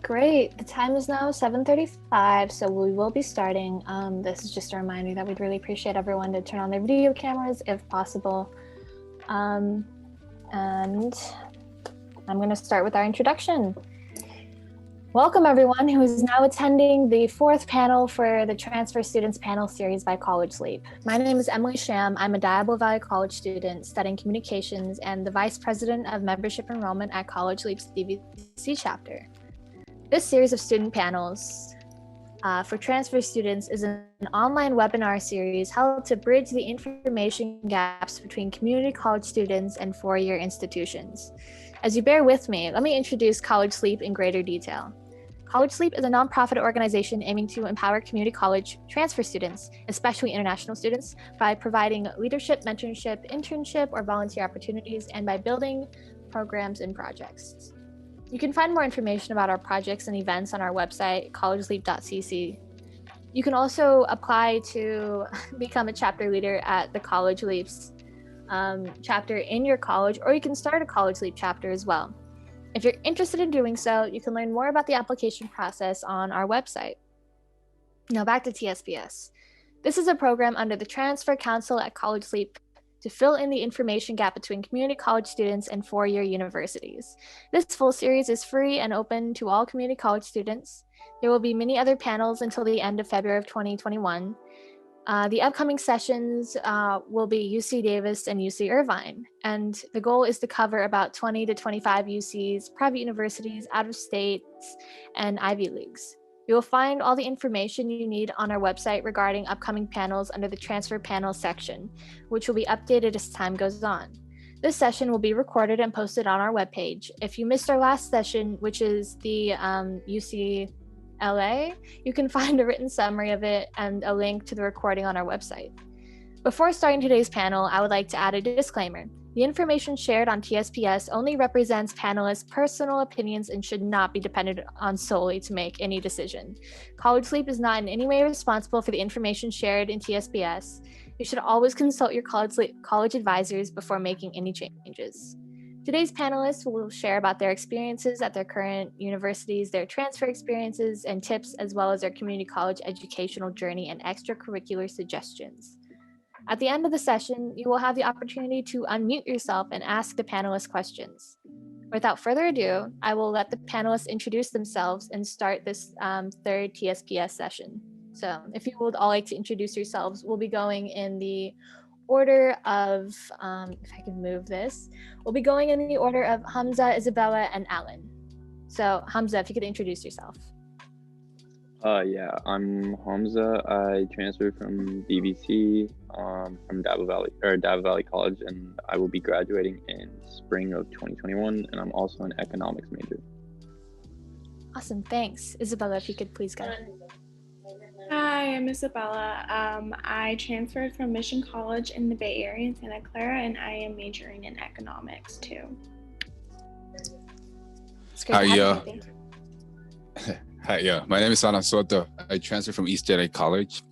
Great. The time is now 7:35, so we will be starting. This is just a reminder that we'd really appreciate everyone to turn on their video cameras if possible. And I'm going to start with our introduction. Welcome everyone who is now attending the fourth panel for the Transfer Students Panel Series by College Leap. My name is Emily Sham. I'm a Diablo Valley College student studying communications and the Vice President of Membership Enrollment at College Leap's DVC chapter. This series of student panels for transfer students is an online webinar series held to bridge the information gaps between community college students and four-year institutions. As you bear with me, let me introduce College Leap in greater detail. College Leap is a nonprofit organization aiming to empower community college transfer students, especially international students, by providing leadership, mentorship, internship, or volunteer opportunities, and by building programs and projects. You can find more information about our projects and events on our website, collegeleap.cc. You can also apply to become a chapter leader at the College Leap's chapter in your college, or you can start a College Leap chapter as well. If you're interested in doing so, you can learn more about the application process on our website. Now back to TSPS. This is a program under the Transfer Council at College Leap to fill in the information gap between community college students and four-year universities. This full series is free and open to all community college students. There will be many other panels until the end of February of 2021. The upcoming sessions will be UC Davis and UC Irvine, and the goal is to cover about 20 to 25 UCs, private universities, out of states, and Ivy Leagues. You will find all the information you need on our website regarding upcoming panels under the Transfer Panel section, which will be updated as time goes on. This session will be recorded and posted on our webpage. If you missed our last session, which is the UCLA, you can find a written summary of it and a link to the recording on our website. Before starting today's panel, I would like to add a disclaimer. The information shared on TSPS only represents panelists' personal opinions and should not be depended on solely to make any decision. College Leap is not in any way responsible for the information shared in TSPS. You should always consult your college advisors before making any changes. Today's panelists will share about their experiences at their current universities, their transfer experiences and tips, as well as their community college educational journey and extracurricular suggestions. At the end of the session, you will have the opportunity to unmute yourself and ask the panelists questions. Without further ado, I will let the panelists introduce themselves and start this third TSPS session. So if you would all like to introduce yourselves, we'll be going in the order of, if I can move this, we'll be going in the order of Hamza, Isabella, and Alan. So Hamza, if you could introduce yourself. Yeah, I'm Hamza. I transferred from DVC from Diablo Valley College, and I will be graduating in spring of 2021, and I'm also an economics major. Awesome, thanks. Isabella, if you could please go. Hi, I'm Isabella. I transferred from Mission College in the Bay Area in Santa Clara, and I am majoring in economics too. It's great to have you. Hi, my name is Ana Soto. I transferred from East LA College,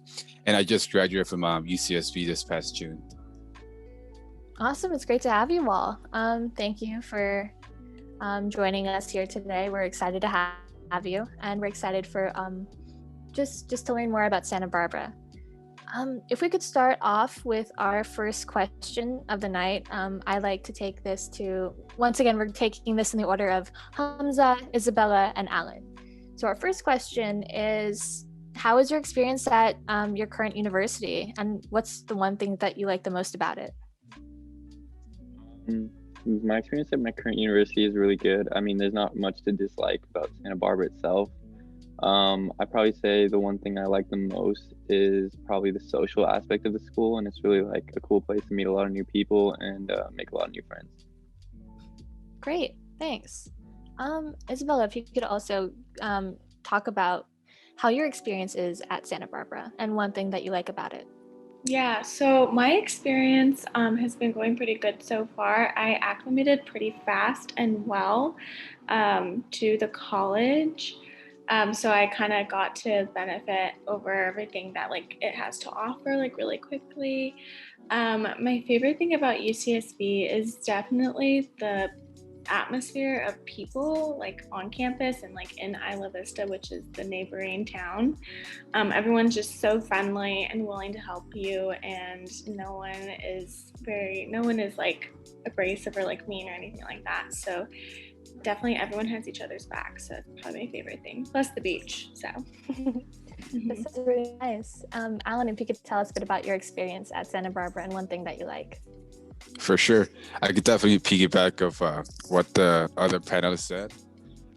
and I just graduated from UCSB this past June. Awesome, it's great to have you all. Thank you for joining us here today. We're excited to have you, and we're excited for just to learn more about Santa Barbara. If we could start off with our first question of the night, I'd like to take this to, once again, we're taking this in the order of Hamza, Isabella, and Alan. So our first question is, how was your experience at your current university, and what's the one thing that you like the most about it? My experience at my current university is really good. I mean, there's not much to dislike about Santa Barbara itself. I'd probably say the one thing I like the most is probably the social aspect of the school, and it's really like a cool place to meet a lot of new people and make a lot of new friends. Great, thanks. Isabella, if you could also talk about how your experience is at Santa Barbara and one thing that you like about it. Yeah, so my experience has been going pretty good so far. I acclimated pretty fast and well to the college. So I kind of got to benefit over everything that like it has to offer like really quickly. My favorite thing about UCSB is definitely the atmosphere of people like on campus and like in Isla Vista, which is the neighboring town. Everyone's just so friendly and willing to help you, and no one is like abrasive or like mean or anything like that. So definitely everyone has each other's back. So it's probably my favorite thing. Plus the beach. So This is really nice. Alan, if you could tell us a bit about your experience at Santa Barbara and one thing that you like. For sure. I could definitely piggyback of what the other panelists said.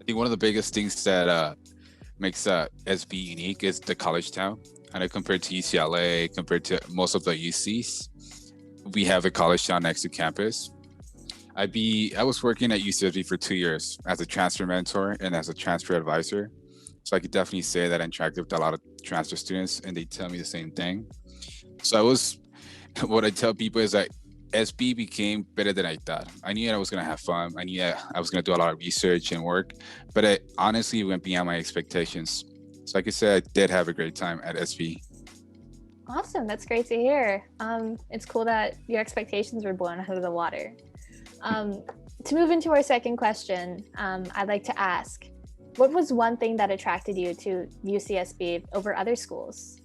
I think one of the biggest things that makes SB unique is the college town. I know compared to UCLA, compared to most of the UCs, we have a college town next to campus. I was working at UCSB for 2 years as a transfer mentor and as a transfer advisor. So I could definitely say that I interacted with a lot of transfer students and they tell me the same thing. So what I tell people is that SB became better than I thought. I knew I was going to have fun. I knew I was going to do a lot of research and work, but it honestly went beyond my expectations. So like I said, I did have a great time at SB. Awesome. That's great to hear. It's cool that your expectations were blown out of the water. To move into our second question, I'd like to ask, what was one thing that attracted you to UCSB over other schools?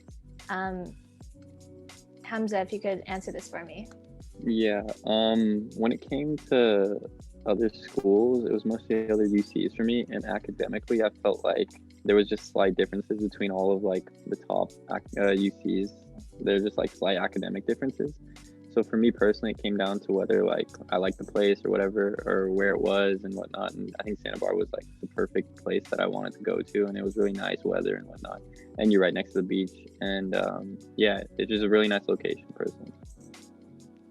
Hamza, if you could answer this for me. Yeah, when it came to other schools, it was mostly other UCs for me, and academically, I felt like there was just slight differences between all of like the top UCs. There's just like slight academic differences. So for me personally, it came down to whether like I liked the place or whatever, or where it was and whatnot. And I think Santa Barbara was like the perfect place that I wanted to go to, and it was really nice weather and whatnot. And you're right next to the beach, and yeah, it's just a really nice location personally.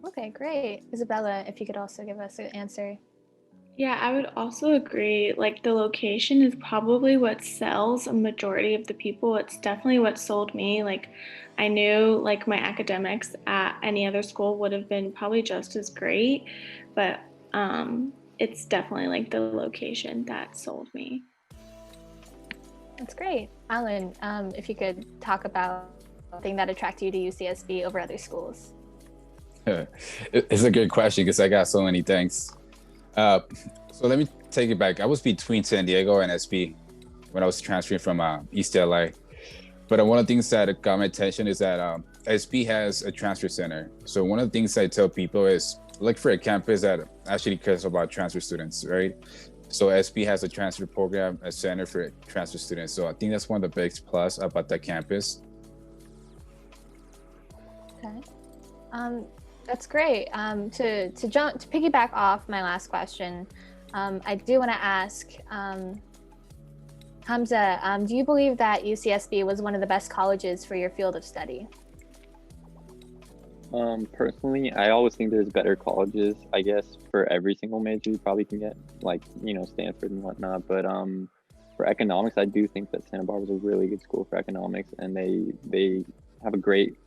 Okay, great. Isabella, if you could also give us an answer. Yeah, I would also agree. Like the location is probably what sells a majority of the people. It's definitely what sold me. Like I knew like my academics at any other school would have been probably just as great, but it's definitely like the location that sold me. That's great. Alan, if you could talk about the thing that attracted you to UCSB over other schools. It's a good question because I got so many things. So let me take it back. I was between San Diego and SB when I was transferring from East LA. But one of the things that got my attention is that SB has a transfer center. So one of the things I tell people is look for a campus that actually cares about transfer students, right? So SB has a transfer program, a center for transfer students. So I think that's one of the big plus about that campus. Okay. That's great. To piggyback off my last question, I do want to ask, Hamza, do you believe that UCSB was one of the best colleges for your field of study? Personally, I always think there's better colleges, I guess, for every single major you probably can get, like, you know, Stanford and whatnot. But for economics, I do think that Santa Barbara is a really good school for economics, and they have a great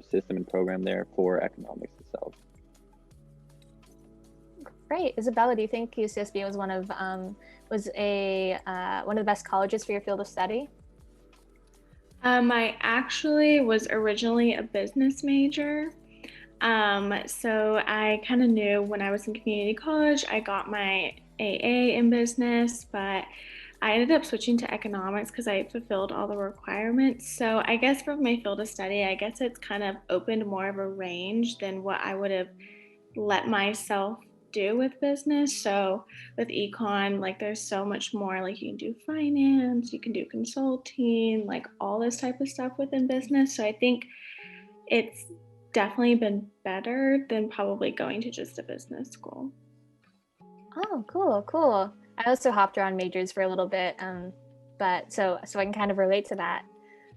system and program there for economics itself. Great. Isabella, do you think UCSB was one of the best colleges for your field of study? I actually was originally a business major. So I kind of knew when I was in community college, I got my AA in business, but I ended up switching to economics because I fulfilled all the requirements. So I guess for my field of study, I guess it's kind of opened more of a range than what I would have let myself do with business. So with econ, like there's so much more, like you can do finance, you can do consulting, like all this type of stuff within business. So I think it's definitely been better than probably going to just a business school. Oh, cool. I also hopped around majors for a little bit, but so I can kind of relate to that.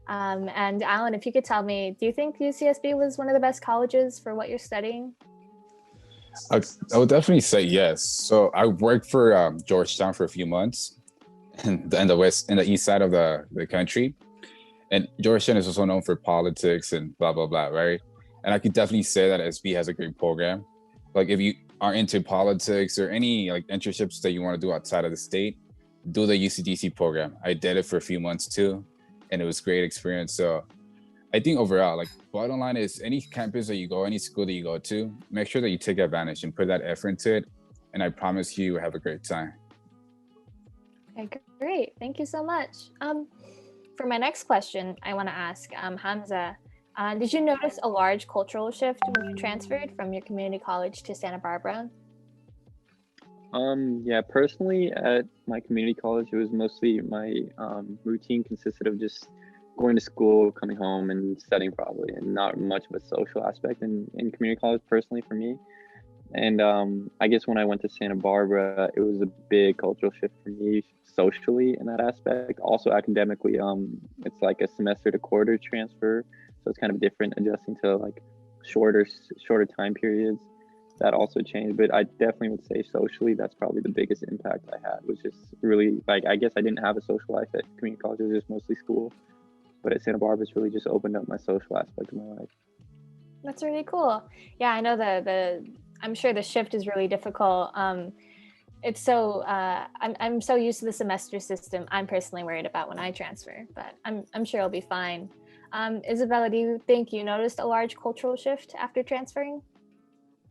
And Alan, if you could tell me, do you think UCSB was one of the best colleges for what you're studying? I would definitely say yes. So I worked for Georgetown for a few months in the east side of the country. And Georgetown is also known for politics and blah, blah, blah, right? And I could definitely say that SB has a great program. Like if you are into politics or any like internships that you want to do outside of the state, do the UCDC program. I did it for a few months too, and it was a great experience. So I think overall, like bottom line is any campus that you go, any school that you go to, make sure that you take advantage and put that effort into it and I promise you have a great time. Okay, great. Thank you so much. For my next question, I want to ask Hamza, did you notice a large cultural shift when you transferred from your community college to Santa Barbara? Yeah, personally at my community college, it was mostly my routine consisted of just going to school, coming home, and studying probably, and not much of a social aspect in community college personally for me. And I guess when I went to Santa Barbara, it was a big cultural shift for me socially in that aspect. Also academically, it's like a semester to quarter transfer, so it's kind of different adjusting to like shorter time periods. That also changed, but I definitely would say socially, that's probably the biggest impact I had. Was just really like I guess I didn't have a social life at community college; it was just mostly school. But at Santa Barbara, it's really just opened up my social aspect of my life. That's really cool. Yeah, I know I'm sure the shift is really difficult. It's so I'm so used to the semester system. I'm personally worried about when I transfer, but I'm sure I'll be fine. Isabella, do you think you noticed a large cultural shift after transferring?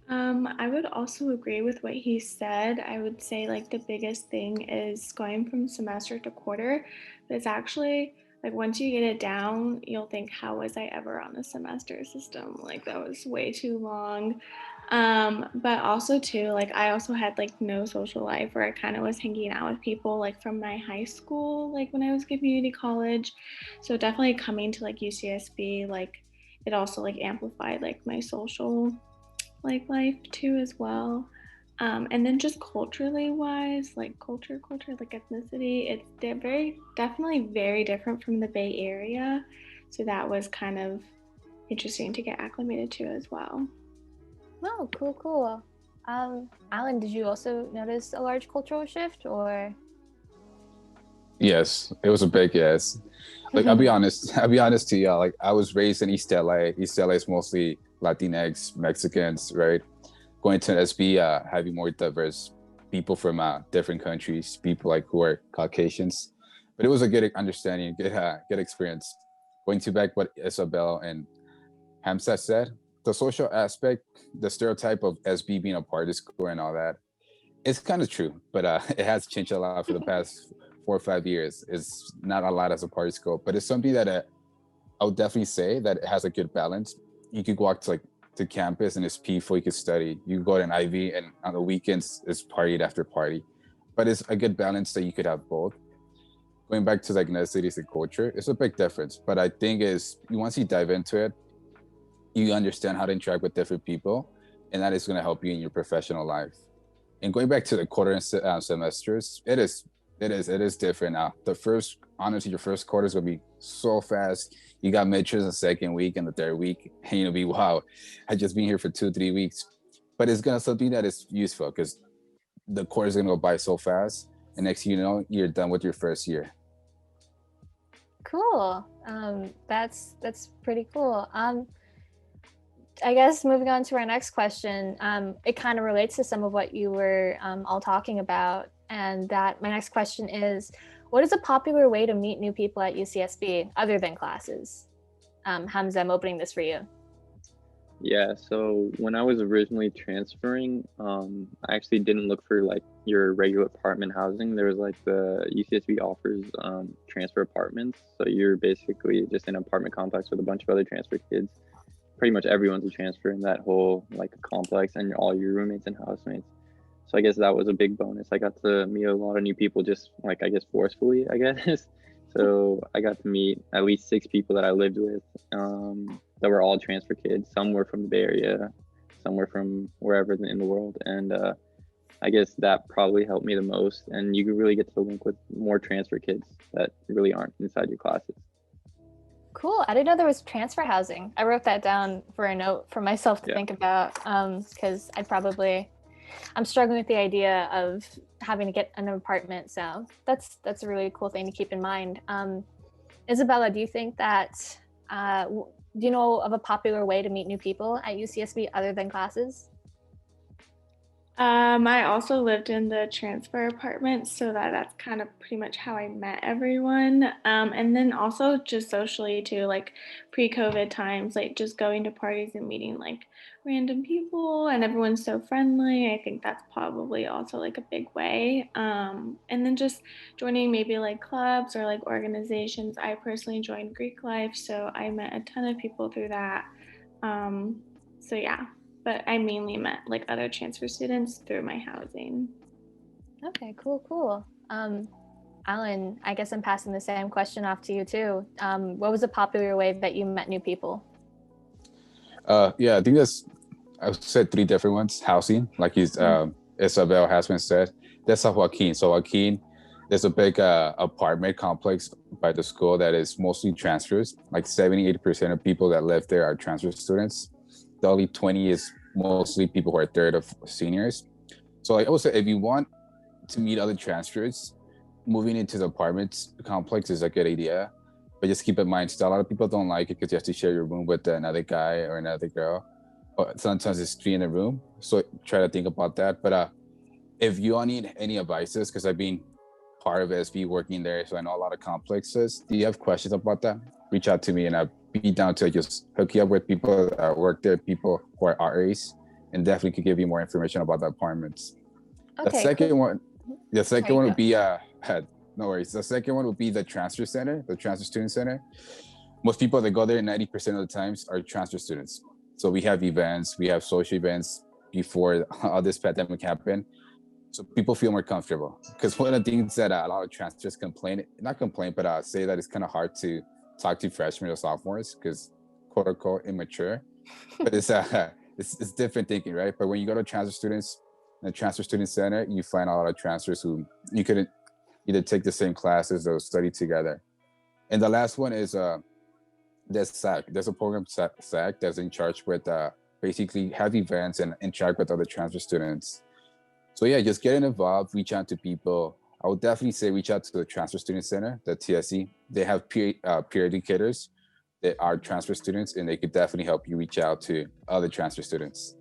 I would also agree with what he said. I would say like the biggest thing is going from semester to quarter. But it's actually like once you get it down, you'll think, how was I ever on a semester system? Like that was way too long. But also too, like I also had like no social life where I kind of was hanging out with people like from my high school, like when I was community college. So definitely coming to like UCSB, like it also like amplified like my social like life too as well. And then just culturally wise, like culture, like ethnicity, it's very definitely very different from the Bay Area. So that was kind of interesting to get acclimated to as well. Oh, cool. Alan, did you also notice a large cultural shift or? Yes, it was a big yes. Like I'll be honest, I'll be honest to y'all. Like I was raised in East LA. East LA is mostly Latinx, Mexicans, right? Going to SB, having more diverse people from different countries, people like who are Caucasians. But it was a good understanding, good experience. Going to back what Isabel and Hamza said, the social aspect, the stereotype of SB being a party school and all that, it's kind of true, but it has changed a lot for the past 4 or 5 years. It's not a lot as a party school, but it's something that I would definitely say that it has a good balance. You could walk to campus and it's peaceful. You could study. You could go to an Ivy, and on the weekends it's party after party. But it's a good balance that you could have both. Going back to like cities and culture, it's a big difference. But I think is once you dive into it, you understand how to interact with different people, and that is going to help you in your professional life. And going back to the quarter and semesters, it is different now. Honestly, your first quarter is gonna be so fast. You got midterms the second week and the third week, and you'll be wow, I just been here for 2 3 weeks. But it's gonna something that is useful because the quarter is gonna go by so fast, and next thing you know, you're done with your first year. Cool. That's pretty cool. I guess moving on to our next question, it kind of relates to some of what you were all talking about. And that my next question is, what is a popular way to meet new people at UCSB other than classes? Hamza, I'm opening this for you. Yeah, so when I was originally transferring, I actually didn't look for like your regular apartment housing. There was like the UCSB offers transfer apartments. So you're basically just in an apartment complex with a bunch of other transfer kids. Pretty much everyone's a transfer in that whole like complex, and all your roommates and housemates. So I guess that was a big bonus. I got to meet a lot of new people just like I guess forcefully, I guess. So I got to meet at least 6 people that I lived with that were all transfer kids. Some were from the Bay Area, some were from wherever in the world. And I guess that probably helped me the most. And you could really get to link with more transfer kids that really aren't inside your classes. Cool. I didn't know there was transfer housing. I wrote that down for a note for myself to think about because I'm struggling with the idea of having to get an apartment. So that's a really cool thing to keep in mind. Isabella, do you think that, do you know of a popular way to meet new people at UCSB other than classes? I also lived in the transfer apartment, so that's kind of pretty much how I met everyone. And then also just socially too, like pre-COVID times, like just going to parties and meeting like random people, and everyone's so friendly. I think that's probably also like a big way. And then just joining maybe like clubs or like organizations. I personally joined Greek Life, so I met a ton of people through that. Um, so yeah, but I mainly met like other transfer students through my housing. Okay, cool. Alan, I guess I'm passing the same question off to you too. What was a popular way that you met new people? Yeah, I think I said three different ones. Housing, like Isabel has been said. That's Joaquin. So Joaquin, there's a big apartment complex by the school that is mostly transfers. Like 70-80% of people that live there are transfer students. The only 20 is mostly people who are third of seniors. So like I would say, if you want to meet other transfers, moving into the apartments complex is a good idea. But just keep in mind, still a lot of people don't like it because you have to share your room with another guy or another girl. But sometimes it's three in a room. So try to think about that. But if you all need any advices, because I've been part of SB working there, so I know a lot of complexes. Do you have questions about that? Reach out to me and I'll be down to just hook you up with people that work there, people who are RAs, and definitely could give you more information about the apartments. The Okay, second cool. one, the second Sorry, one go. would be no worries. The second one would be the transfer center, the transfer student center. Most people that go there 90% of the times are transfer students. So we have events, we have social events before all this pandemic happened. So people feel more comfortable. Because one of the things that a lot of transfers not complain, but say that it's kind of hard to talk to freshmen or sophomores because quote unquote immature. But it's different thinking, right? But when you go to transfer students, in the transfer student center, you find a lot of transfers who you couldn't either take the same classes or study together. And the last one is there's SAC. There's a program SAC that's in charge with basically have events and interact with other transfer students. So yeah, just getting involved, reach out to people. I would definitely say reach out to the Transfer Student Center, the TSC. They have peer educators that are transfer students, and they could definitely help you reach out to other transfer students.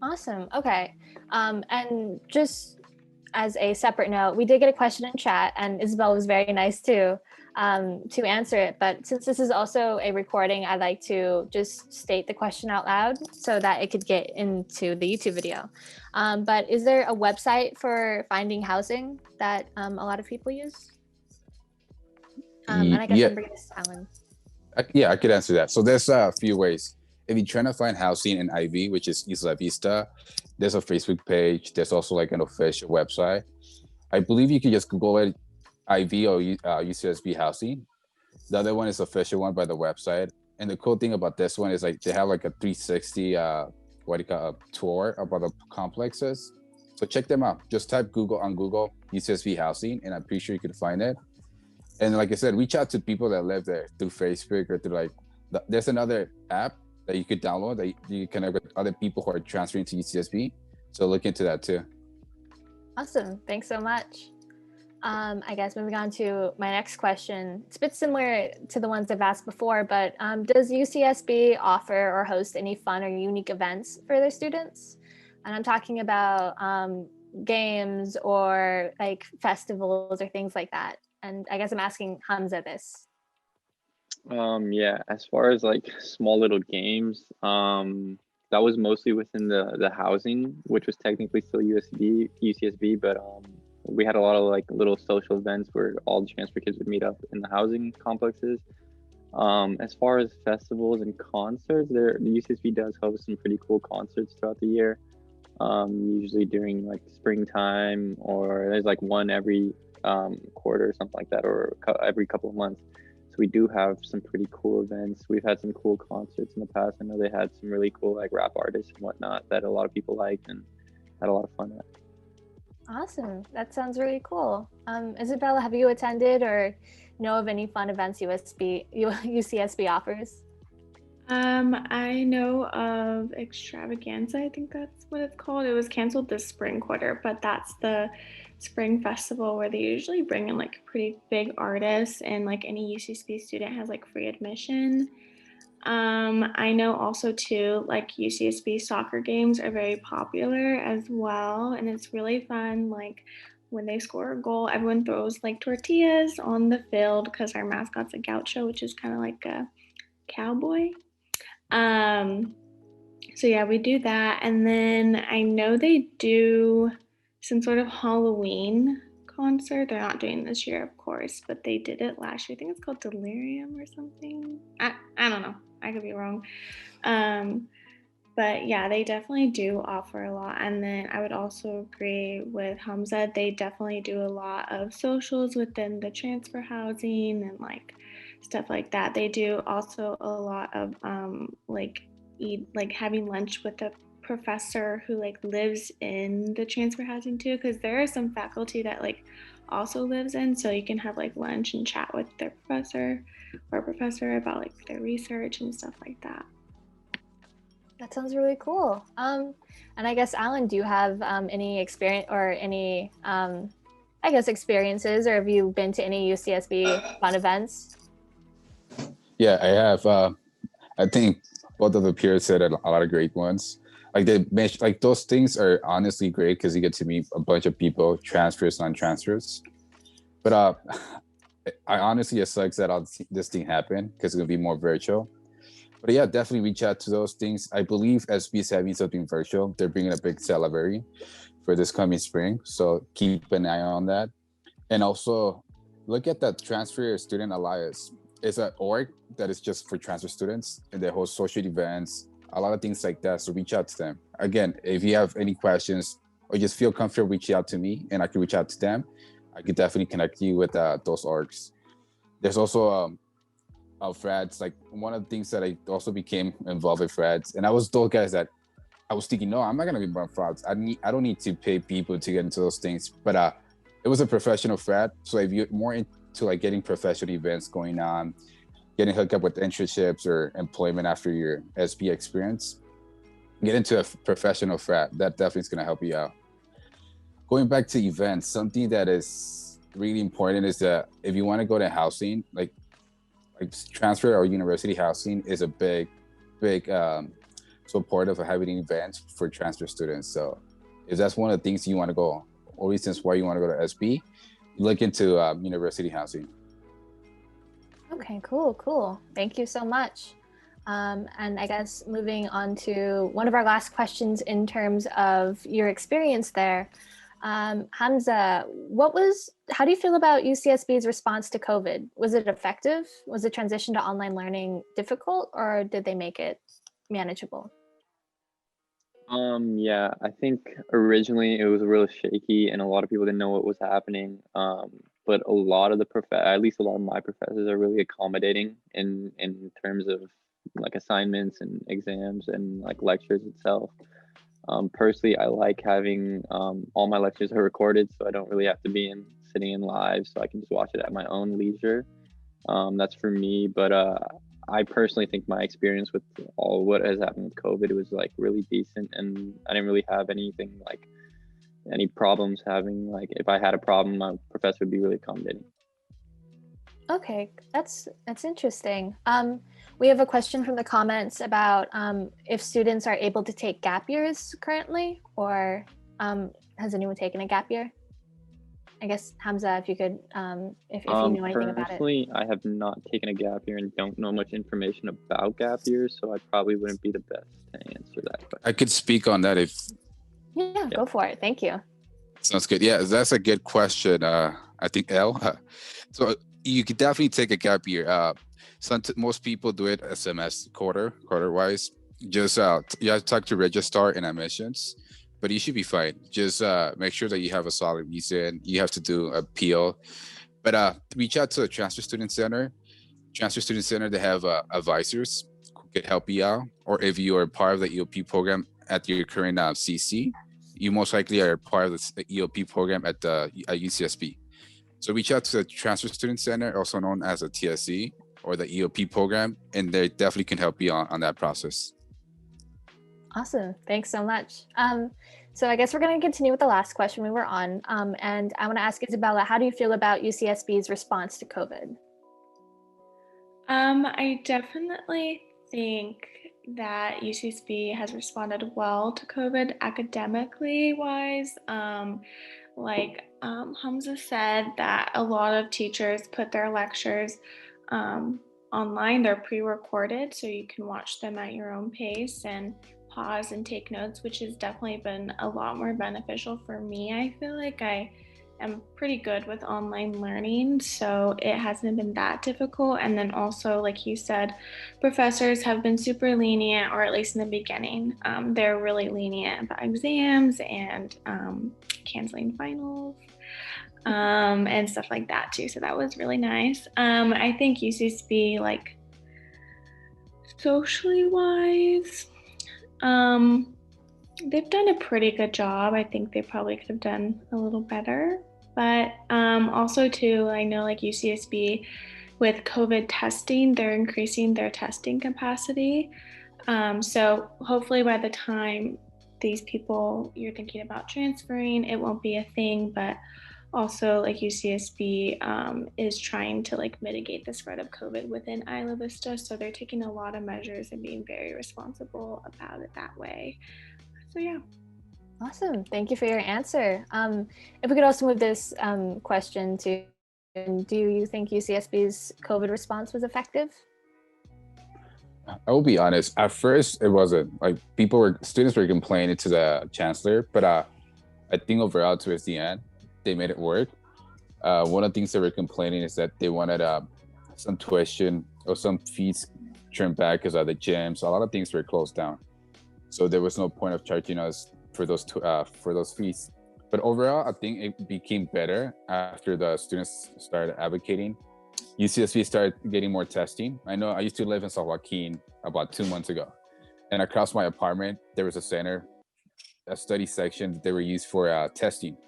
Awesome. Okay. And just as a separate note, we did get a question in chat, and Isabel was very nice to answer it. But since this is also a recording, I'd like to just state the question out loud so that it could get into the YouTube video. But is there a website for finding housing that a lot of people use? And I guess I'm bringing this to Alan. I could answer that. So there's a few ways. If you're trying to find housing in IV, which is Isla Vista, there's a Facebook page. There's also like an official website. I believe you can just Google it, IV or UCSB housing. The other one is official one by the website. And the cool thing about this one is like they have like a 360 tour about the complexes. So check them out. Just type Google UCSB housing, and I'm pretty sure you can find it. And like I said, reach out to people that live there through Facebook or through there's another app that you could download that you connect with other people who are transferring to UCSB. So look into that too. Awesome. Thanks so much. I guess moving on to my next question. It's a bit similar to the ones I've asked before, but does UCSB offer or host any fun or unique events for their students? And I'm talking about games or like festivals or things like that. And I guess I'm asking Hamza this. Yeah, as far as like small little games, that was mostly within the housing, which was technically still UCSB, but we had a lot of like little social events where all the transfer kids would meet up in the housing complexes. As far as festivals and concerts, the UCSB does host some pretty cool concerts throughout the year. Usually during like springtime, or there's like one every quarter or something like that, or every couple of months. So we do have some pretty cool events. We've had some cool concerts in the past. I know they had some really cool like rap artists and whatnot that a lot of people liked and had a lot of fun at. Awesome. That sounds really cool. Isabella, have you attended or know of any fun events UCSB offers? I know of Extravaganza, I think that's what it's called. It was canceled this spring quarter, but that's the spring festival where they usually bring in like pretty big artists, and like any UCSB student has like free admission. I know also too, like UCSB soccer games are very popular as well, and it's really fun. Like when they score a goal, everyone throws like tortillas on the field because our mascot's a gaucho, which is kind of like a cowboy. Um, so yeah, we do that, and then I know they do some sort of Halloween concert. They're not doing this year, of course, but they did it last year. I think it's called Delirium or something. I don't know. I could be wrong. Um, but yeah, they definitely do offer a lot. And then I would also agree with Hamza. They definitely do a lot of socials within the transfer housing and like stuff like that. They do also a lot of like having lunch with a professor who like lives in the transfer housing too, because there are some faculty that like also lives in, so you can have like lunch and chat with their professor or professor about like their research and stuff like that. That sounds really cool. And I guess, Alan, do you have any experience or any, I guess, experiences, or have you been to any UCSB fun events? Yeah, I have. I think both of the peers said a lot of great ones. Like they mentioned, like those things are honestly great because you get to meet a bunch of people, transfers, non-transfers. But I honestly it sucks that this thing happened because it's gonna be more virtual. But yeah, definitely reach out to those things. I believe SB is having something virtual. They're bringing a big celebrity for this coming spring, so keep an eye on that. And also look at the Transfer Student Alliance. It's an org that is just for transfer students, and they host social events, a lot of things like that. So reach out to them. Again, if you have any questions or just feel comfortable reaching out to me and I can reach out to them, I could definitely connect you with those orgs. There's also Freds. Like one of the things that I also became involved with Freds, and I was those guys that I was thinking, no, I'm not gonna be more frauds. I don't need to pay people to get into those things. But it was a professional frat. So if you're more into like getting professional events going on, getting hooked up with internships or employment after your SP experience, get into a professional frat. That definitely is gonna help you out. Going back to events, something that is really important is that if you want to go to housing, like transfer or university housing is a big support of having events for transfer students. So if that's one of the things you want to go, or reasons why you want to go to SB, look into university housing. Okay, cool. Thank you so much. And I guess moving on to one of our last questions in terms of your experience there. Hamza, how do you feel about UCSB's response to COVID? Was it effective? Was the transition to online learning difficult, or did they make it manageable? Yeah, I think originally it was real shaky and a lot of people didn't know what was happening. But a lot of at least a lot of my professors are really accommodating in terms of like assignments and exams and like lectures itself. Personally, I like having all my lectures are recorded, so I don't really have to be sitting in live, so I can just watch it at my own leisure. That's for me, but I personally think my experience with all what has happened with COVID was like really decent, and I didn't really have anything like any problems having like if I had a problem, my professor would be really accommodating. Okay, that's interesting. We have a question from the comments about if students are able to take gap years currently, or has anyone taken a gap year? I guess Hamza, if you could, if you know anything about it. Personally, I have not taken a gap year and don't know much information about gap years, so I probably wouldn't be the best to answer that question. I could speak on that if. Yeah, go for it. Thank you. Sounds good. Yeah, that's a good question. I think so you could definitely take a gap year. Most people do it a semester, quarter wise. Just you have to talk to registrar and admissions, but you should be fine. Just make sure that you have a solid reason. You have to do a appeal, but reach out to the Transfer Student Center. Transfer Student Center, they have advisors who could help you out. Or if you are part of the EOP program at your current CC, you most likely are part of the EOP program at UCSB. So reach out to the Transfer Student Center, also known as a TSC or the EOP program, and they definitely can help you on that process. Awesome. Thanks so much. So I guess we're going to continue with the last question we were on. And I want to ask Isabella, how do you feel about UCSB's response to COVID? I definitely think that UCSB has responded well to COVID academically wise. Hamza said that a lot of teachers put their lectures online. They're pre-recorded, so you can watch them at your own pace and pause and take notes, which has definitely been a lot more beneficial for me. I feel like I am pretty good with online learning, so it hasn't been that difficult. And then also, like you said, professors have been super lenient, or at least in the beginning, they're really lenient about exams and canceling finals and stuff like that too. So that was really nice. I think UCSB, like socially wise, they've done a pretty good job. I think they probably could have done a little better. But also too, I know like UCSB with COVID testing, they're increasing their testing capacity. So hopefully by the time these people you're thinking about transferring, it won't be a thing. But also like UCSB is trying to like mitigate the spread of COVID within Isla Vista. So they're taking a lot of measures and being very responsible about it that way. So yeah. Awesome. Thank you for your answer. If we could also move this question to, do you think UCSB's COVID response was effective? I will be honest. At first, it wasn't. Like students were complaining to the chancellor, but I think overall towards the end, they made it work. One of the things they were complaining is that they wanted some tuition or some fees turned back because of the gyms. A lot of things were closed down, so there was no point of charging us for those fees. But overall, I think it became better after the students started advocating. UCSB started getting more testing. I know I used to live in San Joaquin about 2 months ago, and across my apartment, there was a center, a study section that they were used for testing.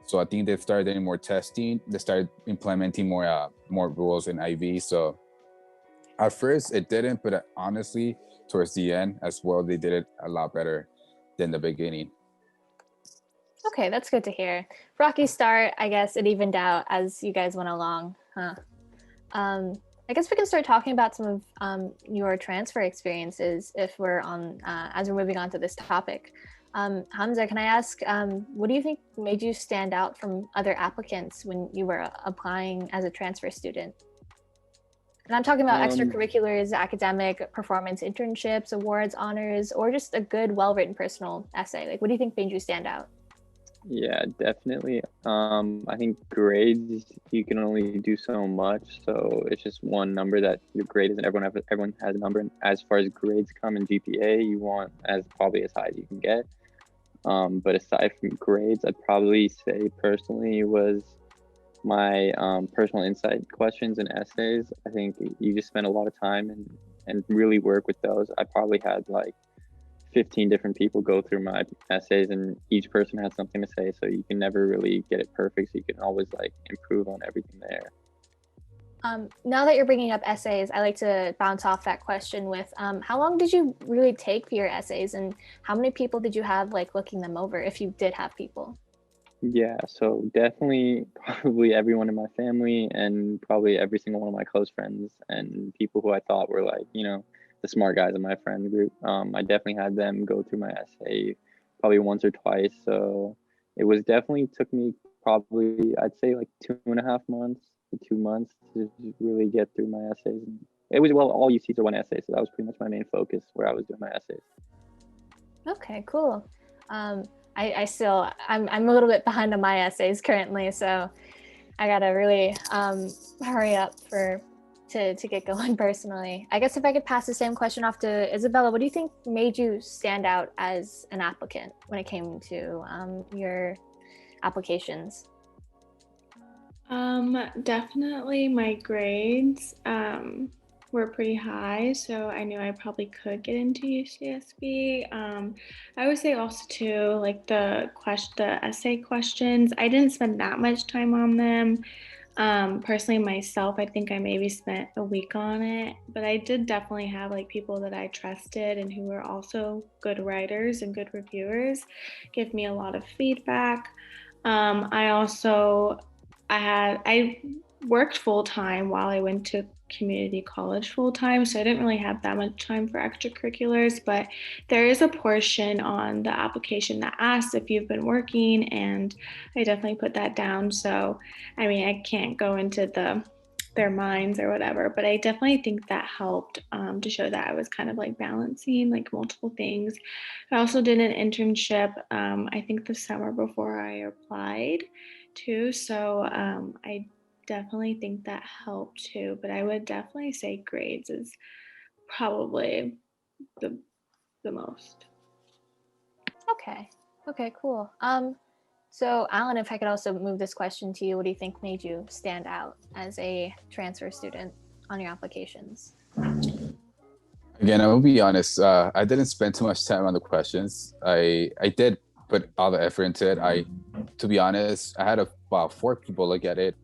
So I think they started getting more testing. They started implementing more rules in IV. So at first it didn't, but honestly, towards the end as well, they did it a lot better than the beginning. Okay, that's good to hear. Rocky start, I guess it evened out as you guys went along, huh? I guess we can start talking about some of your transfer experiences if we're on, as we're moving on to this topic. Hamza, can I ask, what do you think made you stand out from other applicants when you were applying as a transfer student? And I'm talking about extracurriculars, academic performance, internships, awards, honors, or just a good, well-written personal essay. Like, what do you think made you stand out? Yeah, definitely. I think grades, you can only do so much. So it's just one number that your grade is, and everyone has a number. And as far as grades come in GPA, you want probably as high as you can get. But aside from grades, I'd probably say personally was my personal insight questions and essays. I think you just spend a lot of time and really work with those. I probably had like 15 different people go through my essays, and each person had something to say, so you can never really get it perfect, so you can always like improve on everything there. Now that you're bringing up essays, I like to bounce off that question with how long did you really take for your essays, and how many people did you have like looking them over, if you did have people? Yeah, so definitely probably everyone in my family and probably every single one of my close friends and people who I thought were like, the smart guys in my friend group. I definitely had them go through my essay probably once or twice. So it was definitely took me probably, I'd say like 2.5 months to 2 months to really get through my essays. It was, well, all UCs are one essay. So that was pretty much my main focus where I was doing my essays. Okay, cool. I'm a little bit behind on my essays currently, so I gotta really hurry up to get going personally. I guess if I could pass the same question off to Isabella, what do you think made you stand out as an applicant when it came to your applications? Definitely my grades were pretty high, so I knew I probably could get into UCSB. I would say also too, like the essay questions, I didn't spend that much time on them. Personally myself, I think I maybe spent a week on it, but I did definitely have like people that I trusted and who were also good writers and good reviewers give me a lot of feedback. I worked full time while I went to community college full time, so I didn't really have that much time for extracurriculars, but there is a portion on the application that asks if you've been working, and I definitely put that down. So, I mean, I can't go into their minds or whatever, but I definitely think that helped to show that I was kind of like balancing like multiple things. I also did an internship, I think the summer before I applied too. So I definitely think that helped too, but I would definitely say grades is probably the most. Okay. Okay, cool. So Alan, if I could also move this question to you, what do you think made you stand out as a transfer student on your applications? Again, I will be honest. I didn't spend too much time on the questions. I did put all the effort into it. To be honest, I had about 4 people look at it: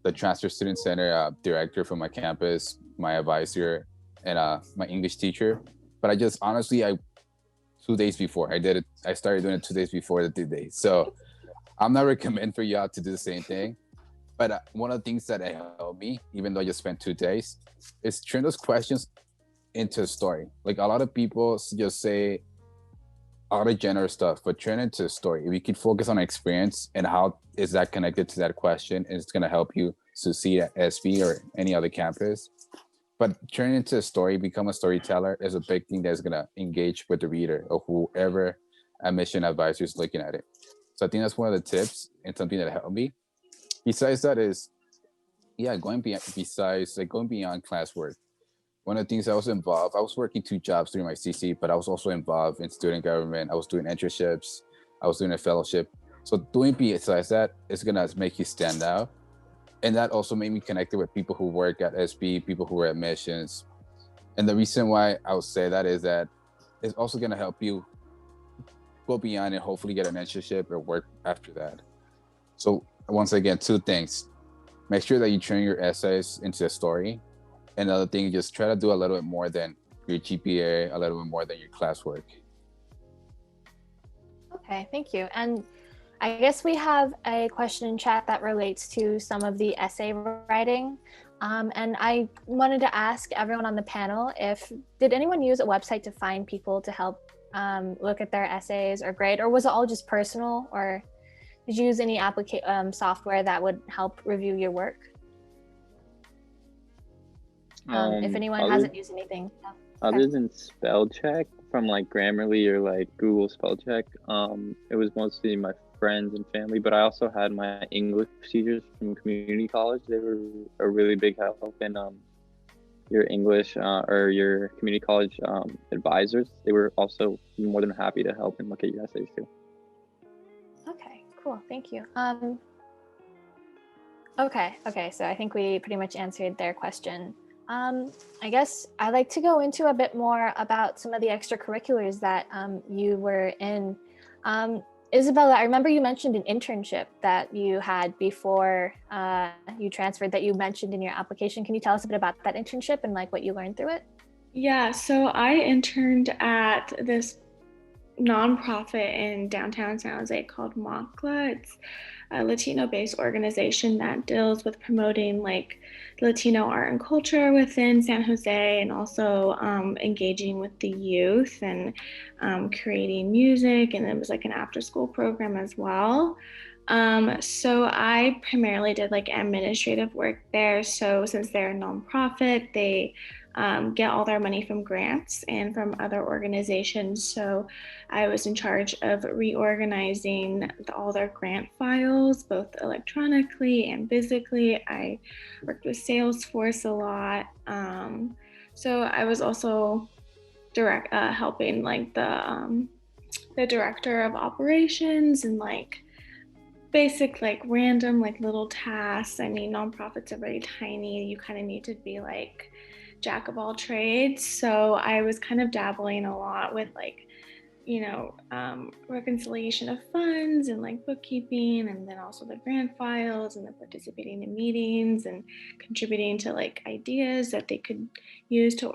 the transfer student center director from my campus, my advisor, and my English teacher. But I just honestly, 2 days before I did it, I started doing it 2 days before the due date. So I'm not recommend for y'all to do the same thing. But one of the things that helped me, even though I just spent 2 days, is turn those questions into a story. Like a lot of people just say all the general stuff, but turn it into a story. If you can focus on experience and how is that connected to that question, it's going to help you succeed at SV or any other campus. But turn it into a story, become a storyteller is a big thing that's going to engage with the reader or whoever admission advisor is looking at it. So I think that's one of the tips and something that helped me. Besides that is, going beyond, going beyond classwork. One of the things I was involved, I was working 2 jobs during my CC, but I was also involved in student government. I was doing internships, I was doing a fellowship. So doing besides that is gonna make you stand out. And that also made me connected with people who work at SB, people who are at missions. And the reason why I would say that is that it's also gonna help you go beyond and hopefully get an internship or work after that. So once again, 2 things. Make sure that you turn your essays into a story. Another thing, just try to do a little bit more than your GPA, a little bit more than your classwork. Okay, thank you. And I guess we have a question in chat that relates to some of the essay writing. And I wanted to ask everyone on the panel did anyone use a website to find people to help look at their essays or grade, or was it all just personal, or did you use any software that would help review your work? If anyone hasn't used anything. Other than spell check from like Grammarly or like Google spell check, it was mostly my friends and family, but I also had my English teachers from community college. They were a really big help in your English or your community college advisors. They were also more than happy to help and look at your essays too. Okay, cool, thank you. Okay, so I think we pretty much answered their question. I guess I'd like to go into a bit more about some of the extracurriculars that you were in. Isabella, I remember you mentioned an internship that you had before you transferred that you mentioned in your application. Can you tell us a bit about that internship and like what you learned through it? Yeah, so I interned at this nonprofit in downtown San Jose called MACLA. It's a Latino-based organization that deals with promoting like Latino art and culture within San Jose, and also engaging with the youth and creating music. And it was like an after-school program as well. So I primarily did like administrative work there. So since they're a nonprofit, they get all their money from grants and from other organizations. So I was in charge of reorganizing all their grant files, both electronically and physically. I worked with Salesforce a lot. So I was also helping like the director of operations and like basic like random like little tasks. I mean, nonprofits are very tiny. You kind of need to be like jack of all trades. So I was kind of dabbling a lot with like, reconciliation of funds and like bookkeeping, and then also the grant files, and then participating in meetings and contributing to like ideas that they could use to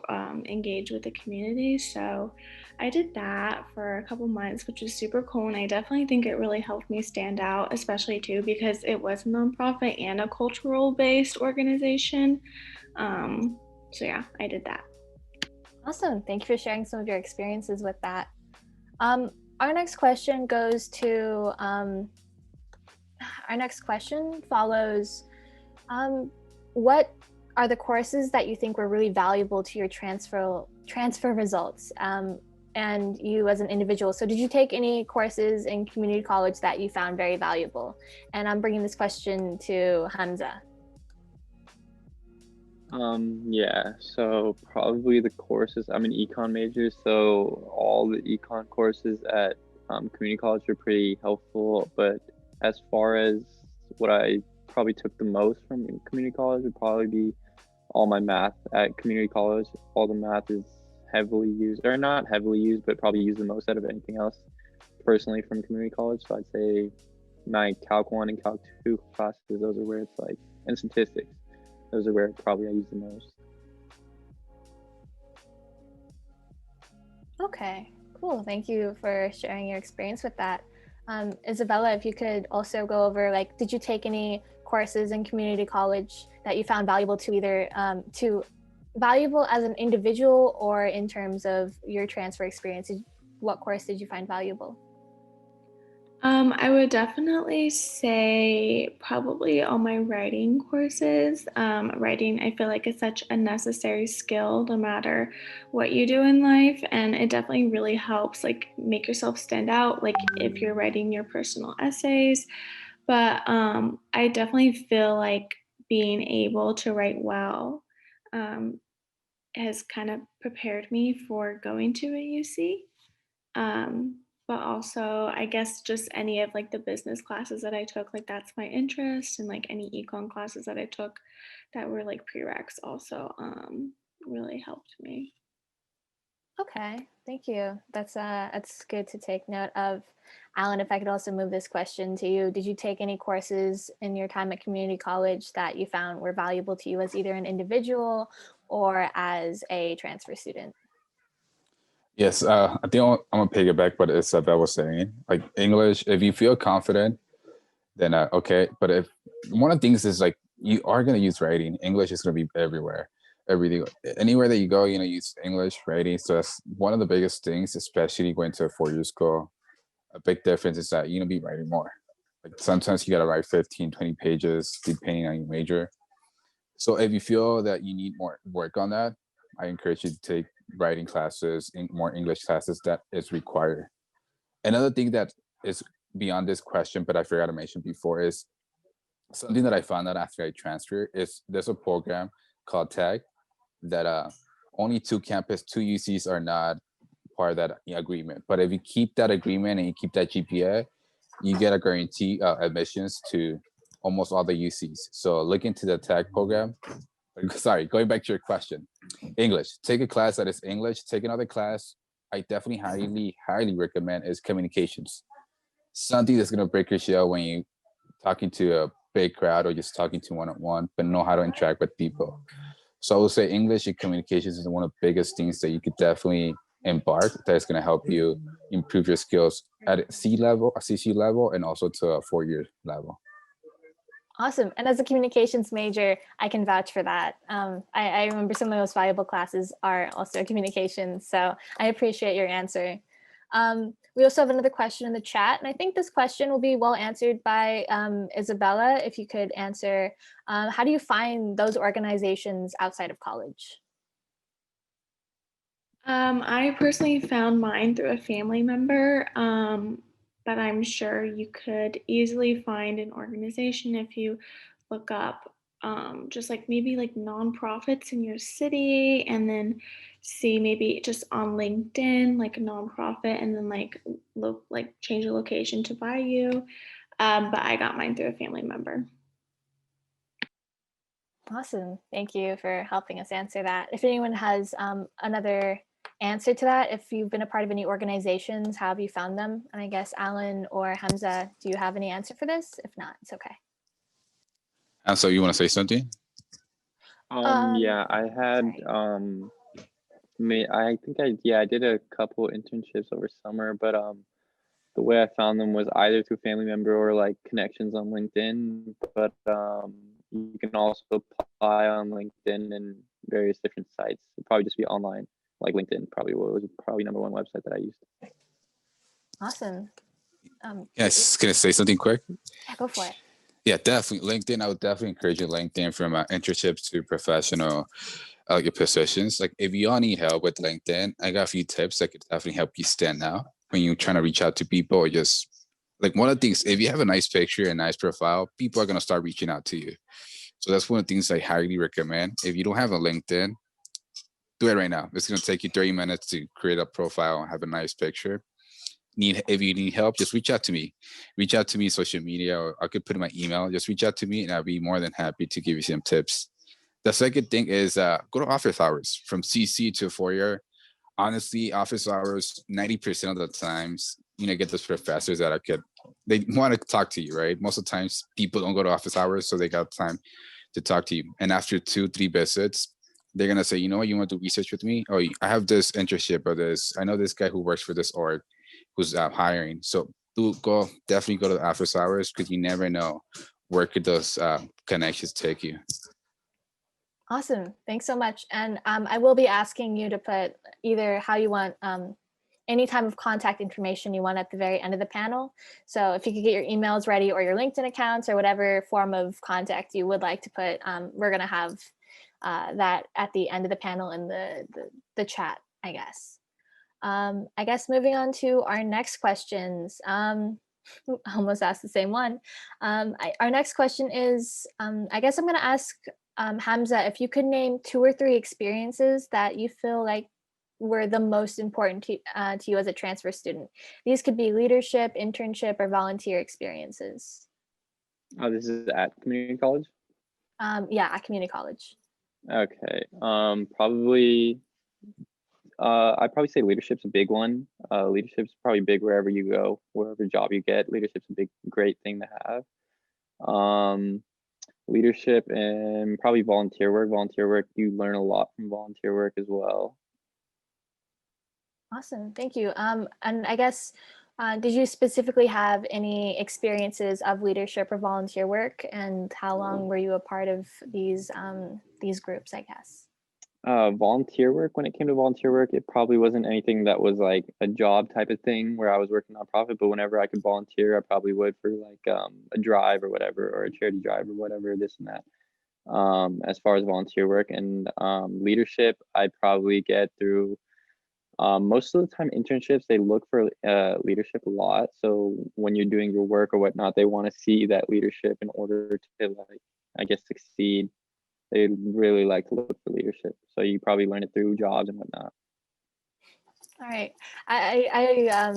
engage with the community. So I did that for a couple months, which was super cool. And I definitely think it really helped me stand out, especially too, because it was a nonprofit and a cultural based organization. So yeah, I did that. Awesome. Thank you for sharing some of your experiences with that. Our next question goes to, our next question follows, what are the courses that you think were really valuable to your transfer results, and you as an individual? So did you take any courses in community college that you found very valuable? And I'm bringing this question to Hamza. Yeah, so probably the courses, I'm an econ major, so all the econ courses at community college are pretty helpful. But as far as what I probably took the most from community college would probably be all my math at community college. All the math is heavily used, or not heavily used, but probably used the most out of anything else personally from community college. So I'd say my Calc 1 and Calc 2 classes, those are where it's like, and statistics. Those are where probably I use the most. Okay, cool. Thank you for sharing your experience with that. Isabella, if you could also go over, like, did you take any courses in community college that you found valuable to either valuable as an individual or in terms of your transfer experience? What course did you find valuable? I would definitely say probably all my writing courses. Writing, I feel like, is such a necessary skill no matter what you do in life, and it definitely really helps like make yourself stand out. Like if you're writing your personal essays, but I definitely feel like being able to write well um, has kind of prepared me for going to a UC. But also, I guess just any of like the business classes that I took, like that's my interest, and like any econ classes that I took that were like prereqs also really helped me. Okay, thank you. That's good to take note of. Alan, if I could also move this question to you, did you take any courses in your time at community college that you found were valuable to you as either an individual or as a transfer student? Yes, I think I'm gonna piggyback what Isabel was saying. Like English, if you feel confident, then okay. But if one of the things is like you are gonna use writing, English is gonna be everywhere, everything, anywhere that you go, use English writing. So that's one of the biggest things, especially going to a 4-year school. A big difference is that you're gonna be writing more. Like sometimes you gotta write 15, 20 pages depending on your major. So if you feel that you need more work on that, I encourage you to take writing classes, more English classes that is required. Another thing that is beyond this question, but I forgot to mention before, is something that I found out after I transferred is there's a program called TAG that only two UCs are not part of that agreement. But if you keep that agreement and you keep that GPA, you get a guarantee admissions to almost all the UCs. So look into the TAG program. Sorry, going back to your question. English, take a class that is English, take another class I definitely highly recommend is communications. Something that's gonna break your shell when you talking to a big crowd or just talking to one-on-one, but know how to interact with people. So I would say English and communications is one of the biggest things that you could definitely embark that's gonna help you improve your skills at a CC level, and also to a 4-year level. Awesome. And as a communications major, I can vouch for that. I remember some of the most valuable classes are also communications. So I appreciate your answer. We also have another question in the chat, and I think this question will be well answered by Isabella. If you could answer, how do you find those organizations outside of college? I personally found mine through a family member, but I'm sure you could easily find an organization if you look up just like maybe like nonprofits in your city, and then see maybe just on LinkedIn like a nonprofit, and then like change the location to Bayou. But I got mine through a family member. Awesome. Thank you for helping us answer that. If anyone has another answer to that. If you've been a part of any organizations, how have you found them? And I guess Alan or Hamza, do you have any answer for this? If not, it's okay. And so you want to say something? Yeah, I had I did a couple internships over summer, but the way I found them was either through family member or like connections on LinkedIn. But you can also apply on LinkedIn and various different sites. It'd probably just be online, like LinkedIn. Was probably number one website that I used. Awesome. Can I say something quick? Yeah, go for it. Yeah, definitely. LinkedIn, I would definitely encourage you LinkedIn from internships to professional your positions. Like if you all need help with LinkedIn, I got a few tips that could definitely help you stand out when you're trying to reach out to people, or just like one of the things, if you have a nice picture and nice profile, people are going to start reaching out to you. So that's one of the things I highly recommend. If you don't have a LinkedIn, do it right now. It's going to take you 30 minutes to create a profile and have a nice picture. If you need help, just reach out to me. Reach out to me social media, or I could put in my email. Just reach out to me and I'll be more than happy to give you some tips. The second thing is go to office hours from CC to 4-year. Honestly, office hours, 90% of the times, get those professors that they want to talk to you, right? Most of the times people don't go to office hours, so they got time to talk to you. And after 2-3 visits, they're going to say, you know what, you want to do research with me? Oh, I have this internship or this. I know this guy who works for this org who's hiring. So definitely go to the office hours, because you never know where could those connections take you. Awesome. Thanks so much. And I will be asking you to put either how you want any type of contact information you want at the very end of the panel. So if you could get your emails ready, or your LinkedIn accounts, or whatever form of contact you would like to put, we're going to have that at the end of the panel in the chat, I guess. I guess moving on to our next questions. Almost asked the same one. Our next question is, I guess I'm going to ask Hamza, if you could name 2 or 3 experiences that you feel like were the most important to you as a transfer student. These could be leadership, internship, or volunteer experiences. Oh, this is at community college? Yeah, at community college. Okay. Probably I'd probably say leadership's a big one. Leadership's probably big wherever you go, wherever job you get. Leadership's a great thing to have. Leadership and probably volunteer work. Volunteer work, you learn a lot from volunteer work as well. Awesome, thank you. And I guess, did you specifically have any experiences of leadership or volunteer work, and how long were you a part of these groups, I guess? Volunteer work, when it came to volunteer work, it probably wasn't anything that was like a job type of thing where I was working nonprofit, but whenever I could volunteer, I probably would for like a drive or whatever, or a charity drive or whatever, this and that. As far as volunteer work and leadership, I probably get through most of the time internships. They look for leadership a lot. So when you're doing your work or whatnot, they want to see that leadership in order to, like, I guess, succeed. They really like to look for leadership. So you probably learn it through jobs and whatnot. All right. I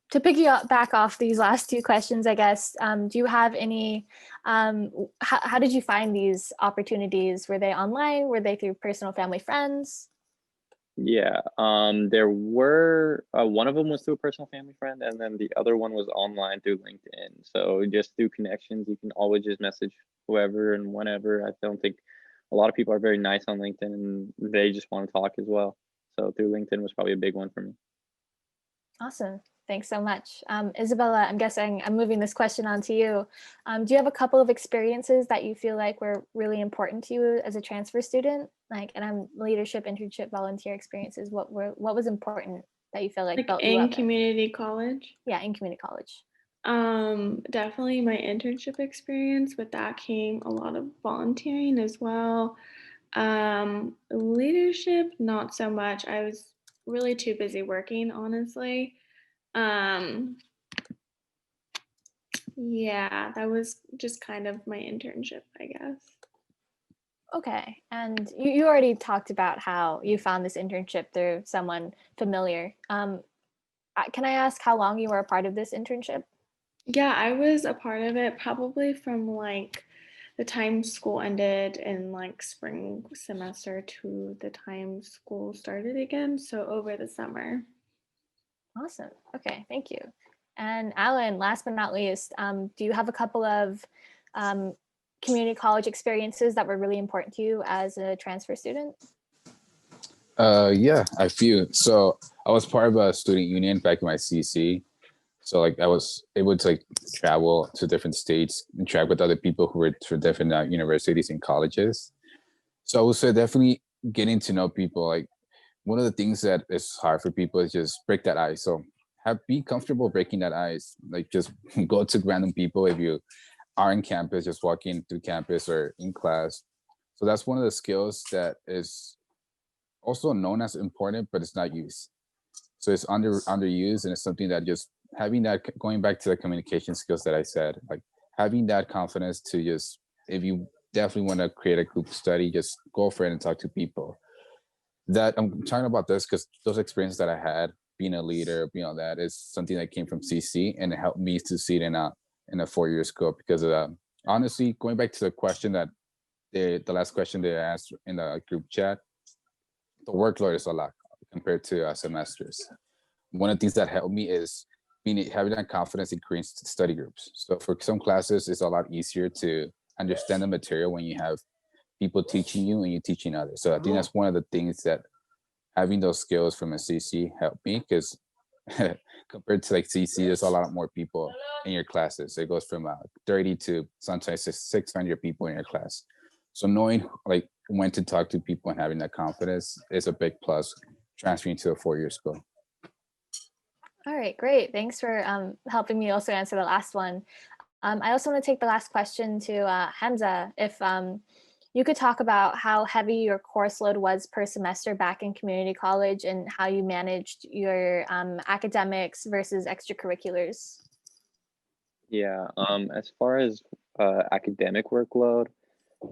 to piggyback off these last 2 questions, I guess, do you have any, how did you find these opportunities? Were they online? Were they through personal family friends? Yeah, there were, one of them was through a personal family friend, and then the other one was online through LinkedIn. So just through connections, you can always just message whoever and whenever. I don't think a lot of people are very nice on LinkedIn, and they just want to talk as well. So through LinkedIn was probably a big one for me. Awesome. Thanks so much. Isabella, I'm guessing I'm moving this question on to you. Do you have a couple of experiences that you feel like were really important to you as a transfer student? Like, and I'm leadership, internship, volunteer experiences. What was important that you feel like built you in up? community college? Yeah, in community college. Definitely my internship experience. With that came a lot of volunteering as well. Leadership, not so much. I was really too busy working, honestly. Yeah, that was just kind of my internship, I guess. Okay, and you already talked about how you found this internship through someone familiar. Can I ask how long you were a part of this internship? Yeah, I was a part of it probably from like the time school ended in like spring semester to the time school started again. So over the summer. Awesome. Okay, thank you. And Alan, last but not least, do you have a couple of community college experiences that were really important to you as a transfer student? Yeah, I feel so. I was part of a student union back in my CC. So like I was able to like travel to different states, interact with other people who were to different universities and colleges. So I would say definitely getting to know people. Like one of the things that is hard for people is just break that ice. So be comfortable breaking that ice. Like just go to random people if you are in campus, just walking through campus or in class. So that's one of the skills that is also known as important, but it's not used. So it's underused, and it's something that just having that, going back to the communication skills that I said, like having that confidence to just, if you definitely want to create a group study, just go for it and talk to people. That I'm talking about this because those experiences that I had being a leader, that is something that came from CC, and it helped me to see it in a 4-year scope. Because honestly, going back to the question that the last question they asked in the group chat, the workload is a lot compared to semesters. One of the things that helped me is having that confidence in creating study groups. So for some classes, it's a lot easier to understand the material when you have people teaching you and you teaching others. So I think that's one of the things that having those skills from a CC helped me, because compared to like CC, there's a lot more people in your classes. It goes from 30 to sometimes 600 people in your class. So knowing like when to talk to people and having that confidence is a big plus transferring to a 4-year school. All right, great. Thanks for helping me also answer the last one. I also want to take the last question to Hamza. If you could talk about how heavy your course load was per semester back in community college and how you managed your academics versus extracurriculars. Yeah, as far as academic workload,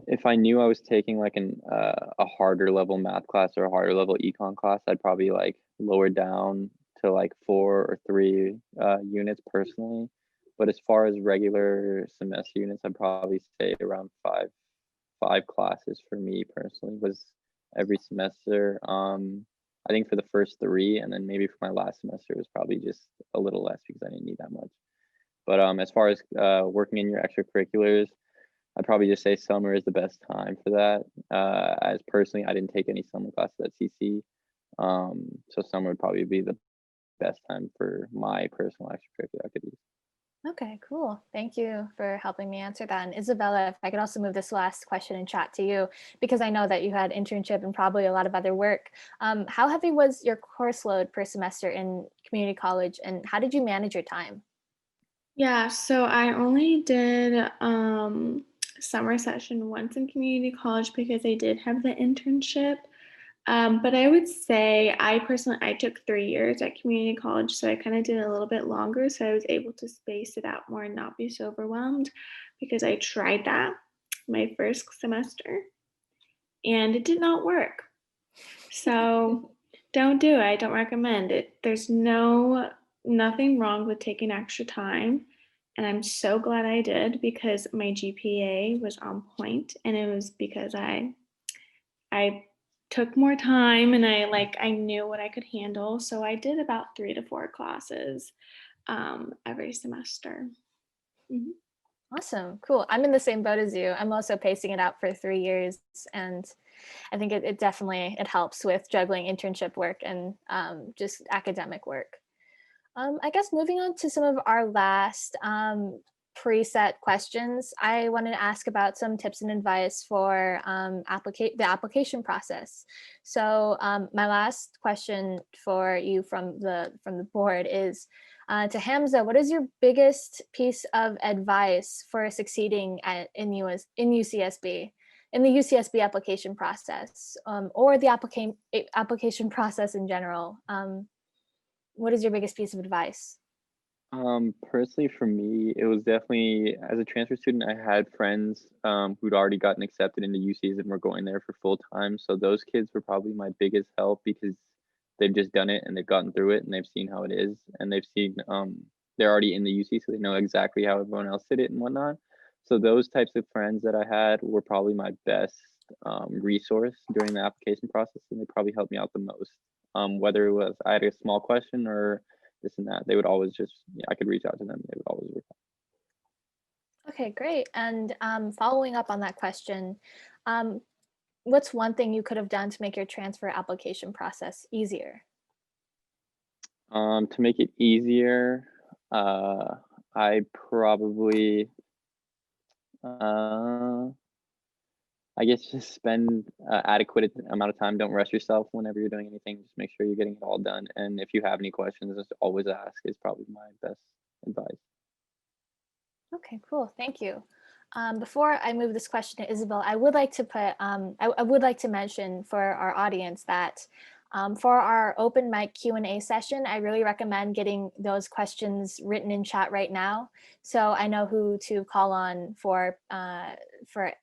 if I knew I was taking like a harder level math class or a harder level econ class, I'd probably like lower down to like 4 or 3 units personally. But as far as regular semester units, I'd probably say around five classes for me personally was every semester. I think for the first 3, and then maybe for my last semester it was probably just a little less because I didn't need that much. But as far as working in your extracurriculars, I'd probably just say summer is the best time for that. As personally, I didn't take any summer classes at CC, so summer would probably be the best time for my personal extracurricular activities. Okay, cool. Thank you for helping me answer that. And Isabella, if I could also move this last question in chat to you, because I know that you had internship and probably a lot of other work. How heavy was your course load per semester in community college, and how did you manage your time? Yeah, so I only did summer session once in community college because I did have the internship. But I would say I took 3 years at community college, so I kind of did a little bit longer. So I was able to space it out more and not be so overwhelmed, because I tried that my first semester and it did not work. So don't do it. I don't recommend it. There's nothing wrong with taking extra time. And I'm so glad I did, because my GPA was on point, and it was because I took more time and I knew what I could handle. So I did about 3 to 4 classes every semester. Mm-hmm. Awesome, cool. I'm in the same boat as you. I'm also pacing it out for 3 years, and I think it definitely it helps with juggling internship work and just academic work. I guess moving on to some of our last preset questions, I wanted to ask about some tips and advice for the application process. So my last question for you from the board is to Hamza, what is your biggest piece of advice for succeeding in UCSB? In the UCSB application process, or the application process in general? What is your biggest piece of advice? Personally for me, it was definitely, as a transfer student, I had friends who'd already gotten accepted into UCs and were going there for full time. So those kids were probably my biggest help, because they've just done it and they've gotten through it and they've seen how it is, and they've seen they're already in the UC, so they know exactly how everyone else did it and whatnot. So those types of friends that I had were probably my best resource during the application process, and they probably helped me out the most. Whether it was I had a small question or this and that, they would always just, I could reach out to them. They would always work. Okay, great. And following up on that question, what's one thing you could have done to make your transfer application process easier? To make it easier, I probably, I guess, just spend adequate amount of time. Don't rush yourself whenever you're doing anything. Just make sure you're getting it all done. And if you have any questions, just always ask is probably my best advice. Okay, cool. Thank you. Before I move this question to Isabel, I would like to put, I would like to mention for our audience that for our open mic Q&A session, I really recommend getting those questions written in chat right now, so I know who to call on for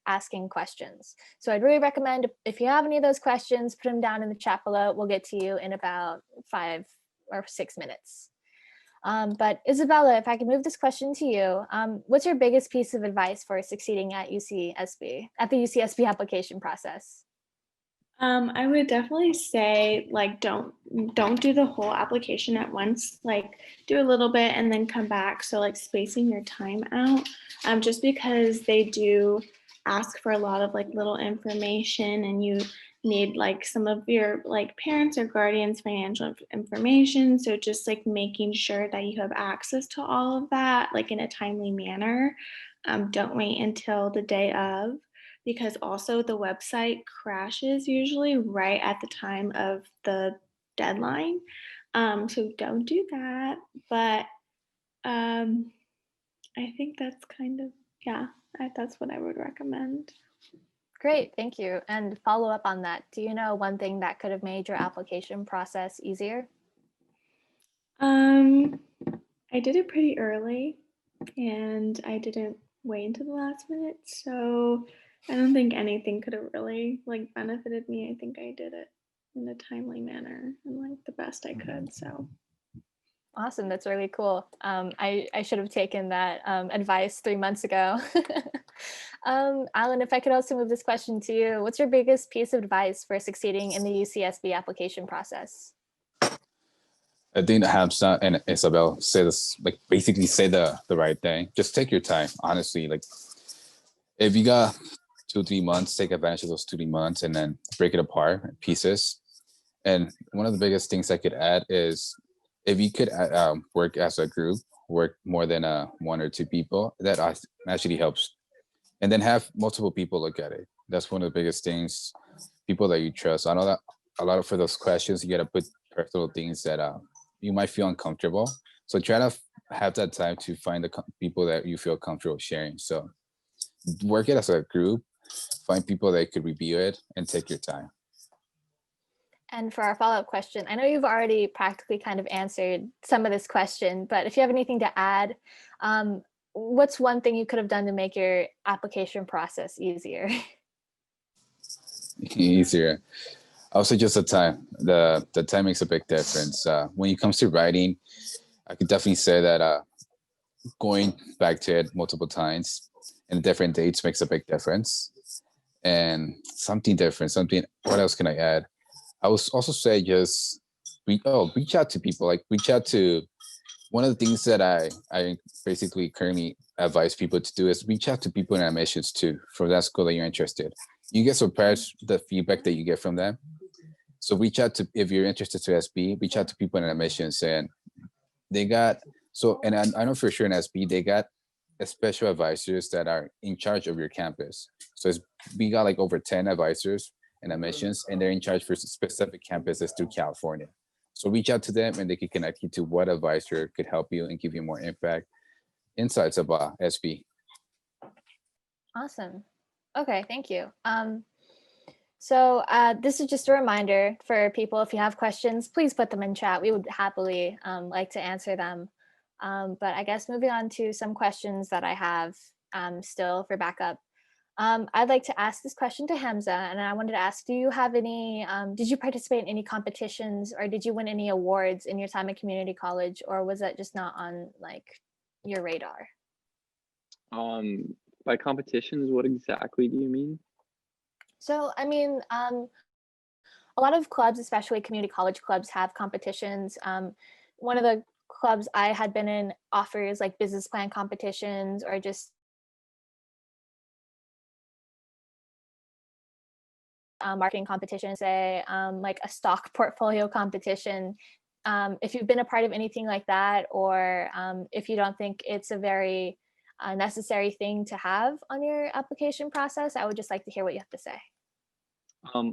asking questions. So I'd really recommend, if you have any of those questions, put them down in the chat below. We'll get to you in about 5 or 6 minutes. But Isabella, if I can move this question to you, what's your biggest piece of advice for succeeding at UCSB, at the UCSB application process? I would definitely say, like, don't do the whole application at once. Like, do a little bit and then come back. So like spacing your time out, just because they do ask for a lot of like little information, and you need like some of your like parents or guardians' financial information. So just like making sure that you have access to all of that like in a timely manner. Don't wait until the day of, because also the website crashes usually right at the time of the deadline. So don't do that. But I think that's kind of, yeah, that's what I would recommend. Great, thank you. And follow up on that, do you know one thing that could have made your application process easier? I did it pretty early and I didn't wait until the last minute. So I don't think anything could have really like benefited me. I think I did it in a timely manner and like the best I could. So Awesome, that's really cool. I should have taken that advice 3 months ago. Alan, if I could also move this question to you, what's your biggest piece of advice for succeeding in the UCSB application process? I think Hamza and Isabel say this, like basically say the right thing. Just take your time, honestly. Like if you got 2-3 months, take advantage of those 2-3 months and then break it apart in pieces. And one of the biggest things I could add is if you could work as a group, work more than 1 or 2 people, that actually helps. And then have multiple people look at it. That's one of the biggest things, people that you trust. I know that a lot of for those questions, you got to put personal things that you might feel uncomfortable. So try to have that time to find the people that you feel comfortable sharing. So work it as a group, find people that could review it, and take your time. And for our follow-up question, I know you've already practically kind of answered some of this question, but if you have anything to add, what's one thing you could have done to make your application process easier? Easier. I would say just the time. The time makes a big difference. When it comes to writing, I could definitely say that going back to it multiple times and different dates makes a big difference. And something different, what else can I add? I would also say just reach out to people, like reach out to, one of the things that I basically currently advise people to do is reach out to people in admissions too, for that school that you're interested. You get surprised the feedback that you get from them. So reach out to, if you're interested to SB, reach out to people in admissions, and they got, so, and I know for sure in SB, they got special advisors that are in charge of your campus. So we got like over 10 advisors in admissions, and they're in charge for specific campuses through California. So reach out to them and they can connect you to what advisor could help you and give you more insights about SB. Awesome. Okay, thank you. So this is just a reminder for people, if you have questions, please put them in chat. We would happily like to answer them. But I guess moving on to some questions that I have still for backup. I'd like to ask this question to Hamza, and I wanted to ask, do you have any, did you participate in any competitions, or did you win any awards in your time at community college, or was that just not on like your radar? By competitions, what exactly do you mean? So, I mean, a lot of clubs, especially community college clubs, have competitions. One of the clubs I had been in offers like business plan competitions or just marketing competitions, say like a stock portfolio competition. If you've been a part of anything like that, or if you don't think it's a very necessary thing to have on your application process, I would just like to hear what you have to say.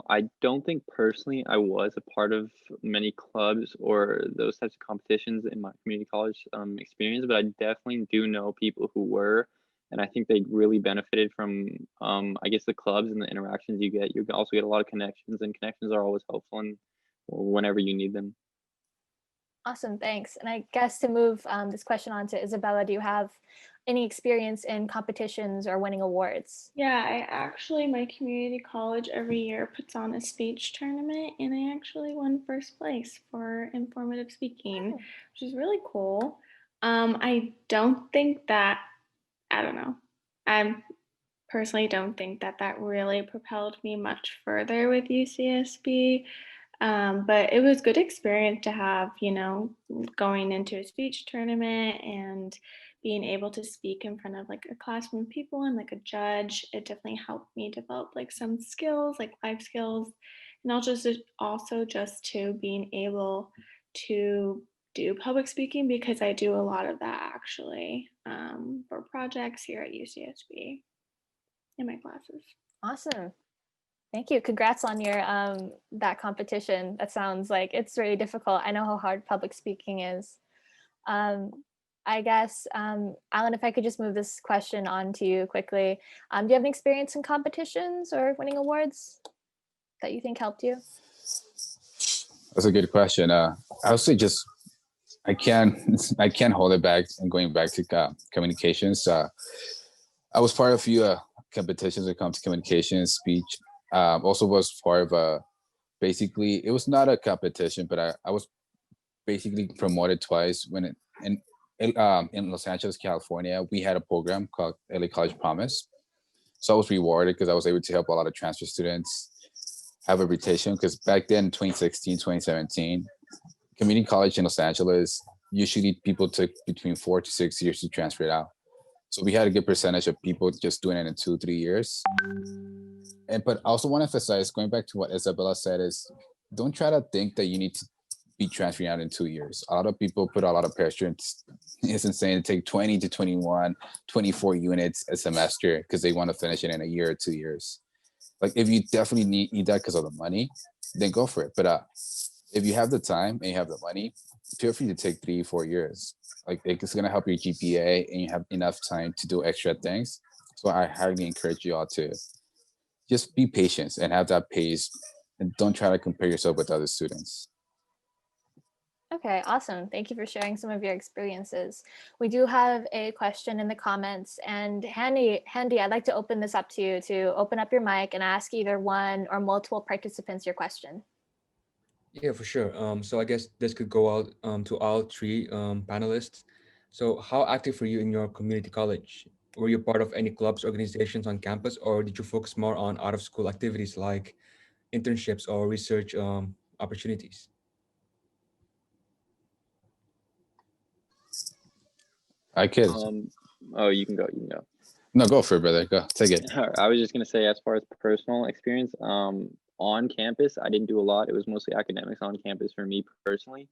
I don't think personally I was a part of many clubs or those types of competitions in my community college experience, but I definitely do know people who were, and I think they really benefited from, I guess, the clubs and the interactions you get. You can also get a lot of connections, and connections are always helpful and whenever you need them. Awesome, thanks. And I guess to move this question on to Isabella, do you have any experience in competitions or winning awards? Yeah, my community college every year puts on a speech tournament, and I actually won first place for informative speaking, which is really cool. I don't think that, I don't know. I personally don't think that that really propelled me much further with UCSB. But it was good experience to have, going into a speech tournament and being able to speak in front of like a classroom of people and like a judge. It definitely helped me develop like some skills, like life skills, and also just to being able to do public speaking, because I do a lot of that actually for projects here at UCSB in my classes. Awesome. Thank you. Congrats on your that competition. That sounds like it's really difficult. I know how hard public speaking is. Um, I guess, Alan, if I could just move this question on to you quickly. Do you have any experience in competitions or winning awards that you think helped you? That's a good question. I would say just I can't hold it back. And going back to communications, I was part of a few competitions when it comes to communications, speech. Also was part of basically it was not a competition, but I was basically promoted twice when in Los Angeles, California, we had a program called LA College Promise. So I was rewarded because I was able to help a lot of transfer students have a rotation, because back then 2016, 2017, community college in Los Angeles, usually people took between 4 to 6 years to transfer it out. So we had a good percentage of people just doing it in 2, 3 years. But I also want to emphasize, going back to what Isabella said, is don't try to think that you need to be transferring out in 2 years. A lot of people put a lot of pressure. It's insane to take 20 to 21, 24 units a semester because they want to finish it in a year or 2 years. Like if you definitely need that because of the money, then go for it. But if you have the time and you have the money, feel free to take 3, 4 years. Like it's gonna help your GPA and you have enough time to do extra things. So I highly encourage you all to just be patient and have that pace, and don't try to compare yourself with other students. Okay, awesome. Thank you for sharing some of your experiences. We do have a question in the comments, and Handy, I'd like to open this up to you to open up your mic and ask either one or multiple participants your question. Yeah, for sure. So I guess this could go out to all three panelists. So how active were you in your community college? Were you part of any clubs, organizations on campus, or did you focus more on out-of-school activities like internships or research opportunities? I could. Oh, you can go. You can go. No, go for it, brother. Go, take it. I was just gonna say, as far as personal experience, on campus, I didn't do a lot. It was mostly academics on campus for me personally,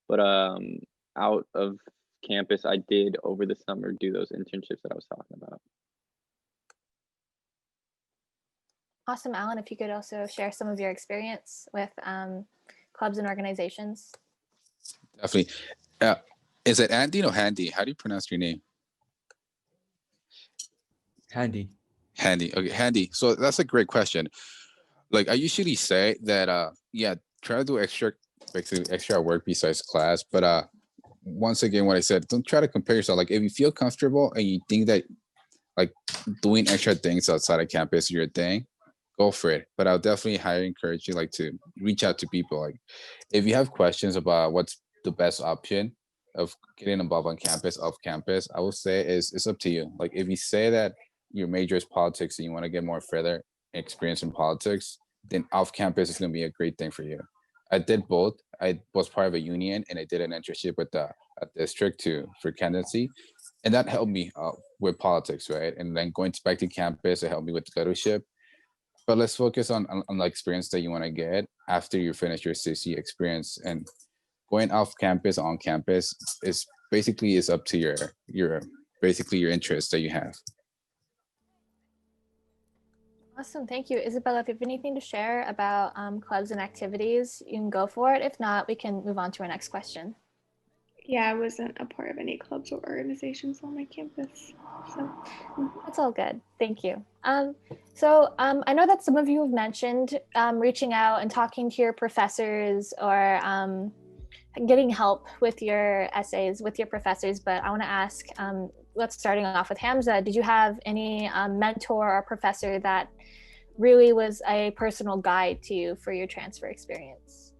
but out of campus, I did over the summer do those internships that I was talking about. Awesome, Alan, if you could also share some of your experience with clubs and organizations. Definitely. Is it Andy or Handy? How do you pronounce your name? Handy. Handy. Okay, Handy. So that's a great question. Like I usually say that yeah, try to do extra work besides class. But once again, what I said, don't try to compare yourself. Like if you feel comfortable and you think that like doing extra things outside of campus is your thing, go for it. But I'll definitely highly encourage you like to reach out to people. Like if you have questions about what's the best option of getting involved on campus, off campus, I would say is it's up to you. Like if you say that your major is politics and you want to get more further experience in politics, then off campus is going to be a great thing for you. I did both. I was part of a union and I did an internship with a district for candidacy, and that helped me with politics, right? And then going back to campus, it helped me with leadership. But let's focus on the experience that you want to get after you finish your CC experience. And going off campus, on campus is basically is up to your basically your interests that you have. Awesome, thank you. Isabella, if you have anything to share about clubs and activities, you can go for it. If not, we can move on to our next question. Yeah, I wasn't a part of any clubs or organizations on my campus. So that's all good. Thank you. So I know that some of you have mentioned reaching out and talking to your professors or getting help with your essays with your professors, but I want to ask, let's starting off with Hamza, did you have any mentor or professor that really was a personal guide to you for your transfer experience?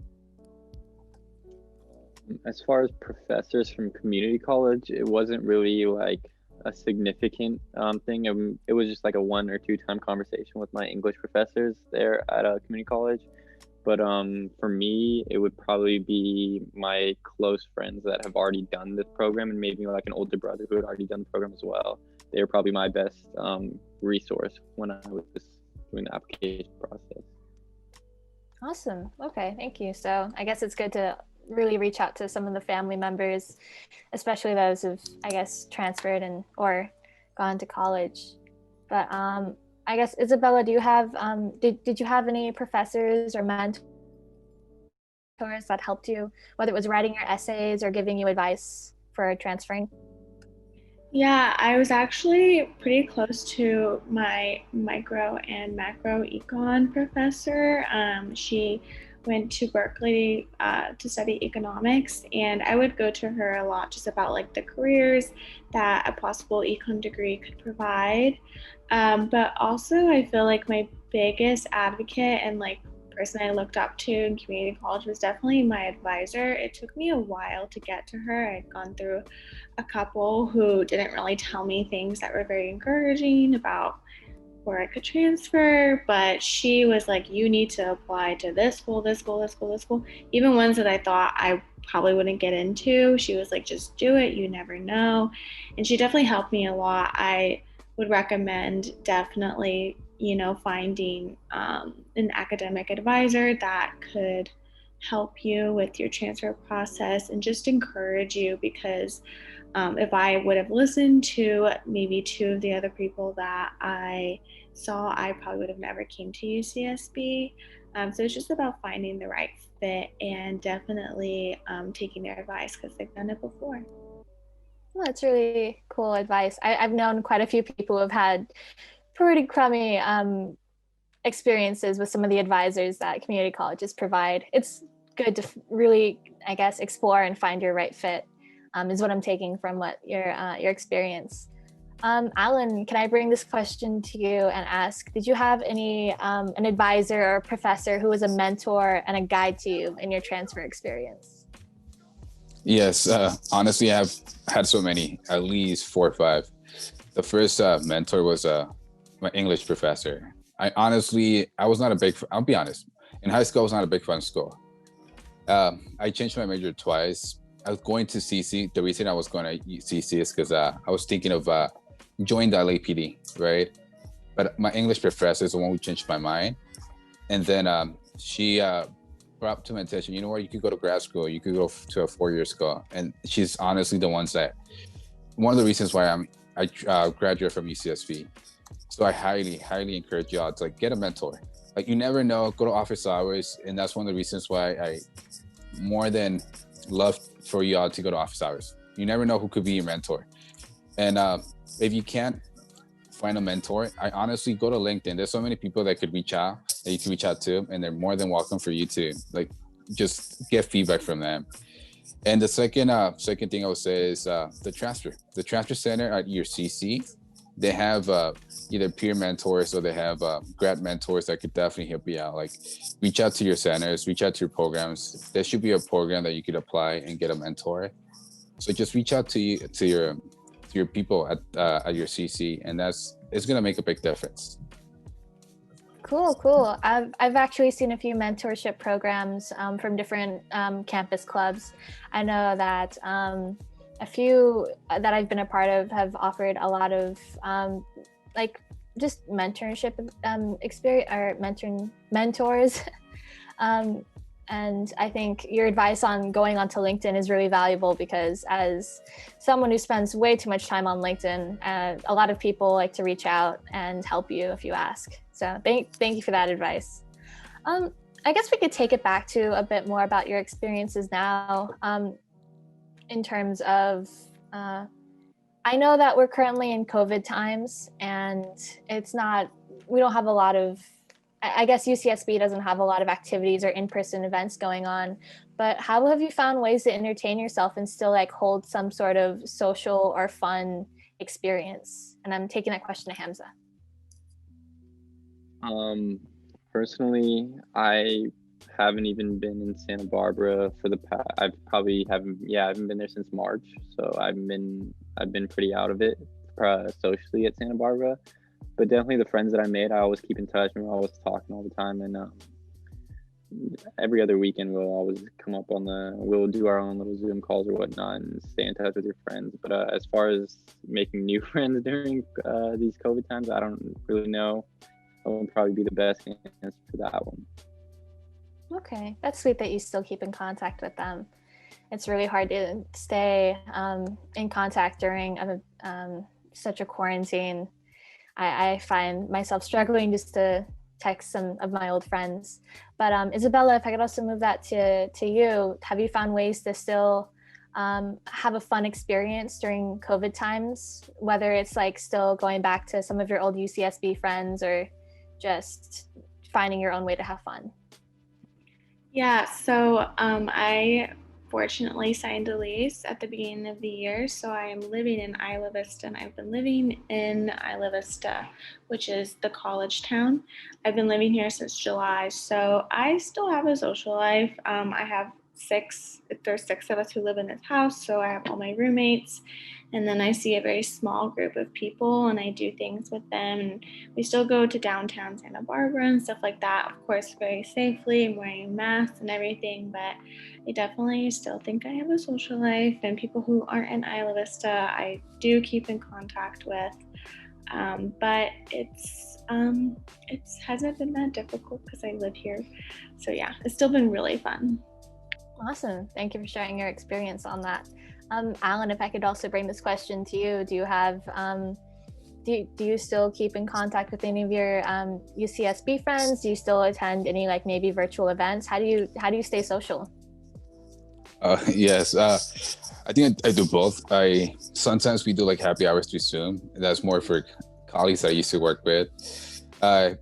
As far as professors from community college, it wasn't really like a significant thing. It was just like a 1 or 2 time conversation with my English professors there at a community college. But for me, it would probably be my close friends that have already done this program, and maybe like an older brother who had already done the program as well. They were probably my best resource when I was doing the application process. Awesome. Okay, thank you. So I guess it's good to really reach out to some of the family members, especially those who've, I guess, transferred and or gone to college. But I guess, Isabella, do you have did you have any professors or mentors that helped you, whether it was writing your essays or giving you advice for transferring? Yeah, I was actually pretty close to my micro and macro econ professor. She went to Berkeley to study economics, and I would go to her a lot just about like the careers that a possible econ degree could provide. But also I feel like my biggest advocate and like person I looked up to in community college was definitely my advisor. It took me a while to get to her. I'd gone through a couple who didn't really tell me things that were very encouraging about where I could transfer, but she was like, you need to apply to this school, this school, this school, this school. Even ones that I thought I probably wouldn't get into, she was like, just do it, you never know. And she definitely helped me a lot. I would recommend definitely, finding an academic advisor that could help you with your transfer process and just encourage you, because if I would have listened to maybe 2 of the other people that I saw, I probably would have never came to UCSB. So it's just about finding the right fit and definitely taking their advice because they've done it before. Well, that's really cool advice. I've known quite a few people who have had pretty crummy experiences with some of the advisors that community colleges provide. It's good to really, I guess, explore and find your right fit, is what I'm taking from what your experience. Alan, can I bring this question to you and ask, did you have any an advisor or professor who was a mentor and a guide to you in your transfer experience? Yes, honestly, I have had so many, at least 4 or 5. The first mentor was my English professor. I was not a big, I'll be honest, in high school, I was not a big fan of school. I changed my major twice. I was going to CC. The reason I was going to CC is because I was thinking of joining the LAPD, right? But my English professor is the one who changed my mind. And then she brought to my attention, you know what, you could go to grad school, you could go to a 4-year school. And she's honestly one of the reasons why I graduated from UCSB. So I highly encourage y'all to like get a mentor. Like you never know, go to office hours. And that's one of the reasons why I more than love for y'all to go to office hours. You never know who could be your mentor. And if you can't find a mentor, I honestly go to LinkedIn. There's so many people that could reach out, that you can reach out to, and they're more than welcome for you to like just get feedback from them. And the second thing I would say is the transfer center at your CC. They have either peer mentors or they have grad mentors that could definitely help you out. Like reach out to your centers, reach out to your programs. There should be a program that you could apply and get a mentor. So just reach out to your people at your CC, and it's gonna make a big difference. Cool. I've actually seen a few mentorship programs from different campus clubs. I know that a few that I've been a part of have offered a lot of like just mentorship experience or mentors. And I think your advice on going onto LinkedIn is really valuable, because as someone who spends way too much time on LinkedIn, a lot of people like to reach out and help you if you ask. So thank you for that advice. I guess we could take it back to a bit more about your experiences now, in terms of, I know that we're currently in COVID times, and we don't have a lot of, I guess UCSB doesn't have a lot of activities or in-person events going on, but how have you found ways to entertain yourself and still like hold some sort of social or fun experience? And I'm taking that question to Hamza. Personally, I haven't even been in Santa Barbara for the past, I haven't been there since March. So I've been pretty out of it socially at Santa Barbara. But definitely the friends that I made, I always keep in touch, and we're always talking all the time. And every other weekend we'll always come up we'll do our own little Zoom calls or whatnot and stay in touch with your friends. But as far as making new friends during these COVID times, I don't really know. I would probably be the best answer for that one. Okay, that's sweet that you still keep in contact with them. It's really hard to stay in contact during such a quarantine. I find myself struggling just to text some of my old friends. But Isabella, if I could also move that to you, have you found ways to still have a fun experience during COVID times, whether it's like still going back to some of your old UCSB friends or just finding your own way to have fun? Yeah, so I fortunately signed a lease at the beginning of the year, so I am living in Isla Vista, and I've been living in Isla Vista, which is the college town. I've been living here since July, so I still have a social life. There's six of us who live in this house, so I have all my roommates, and then I see a very small group of people, and I do things with them, and we still go to downtown Santa Barbara and stuff like that, of course, very safely. I'm wearing masks and everything, but I definitely still think I have a social life, and people who aren't in Isla Vista, I do keep in contact with, but it hasn't been that difficult because I live here, so yeah, it's still been really fun. Awesome. Thank you for sharing your experience on that. Alan, if I could also bring this question to you, do you have, do you still keep in contact with any of your UCSB friends? Do you still attend any like maybe virtual events? How do you stay social? Yes, I think I do both. Sometimes we do like happy hours through Zoom. That's more for colleagues I used to work with. I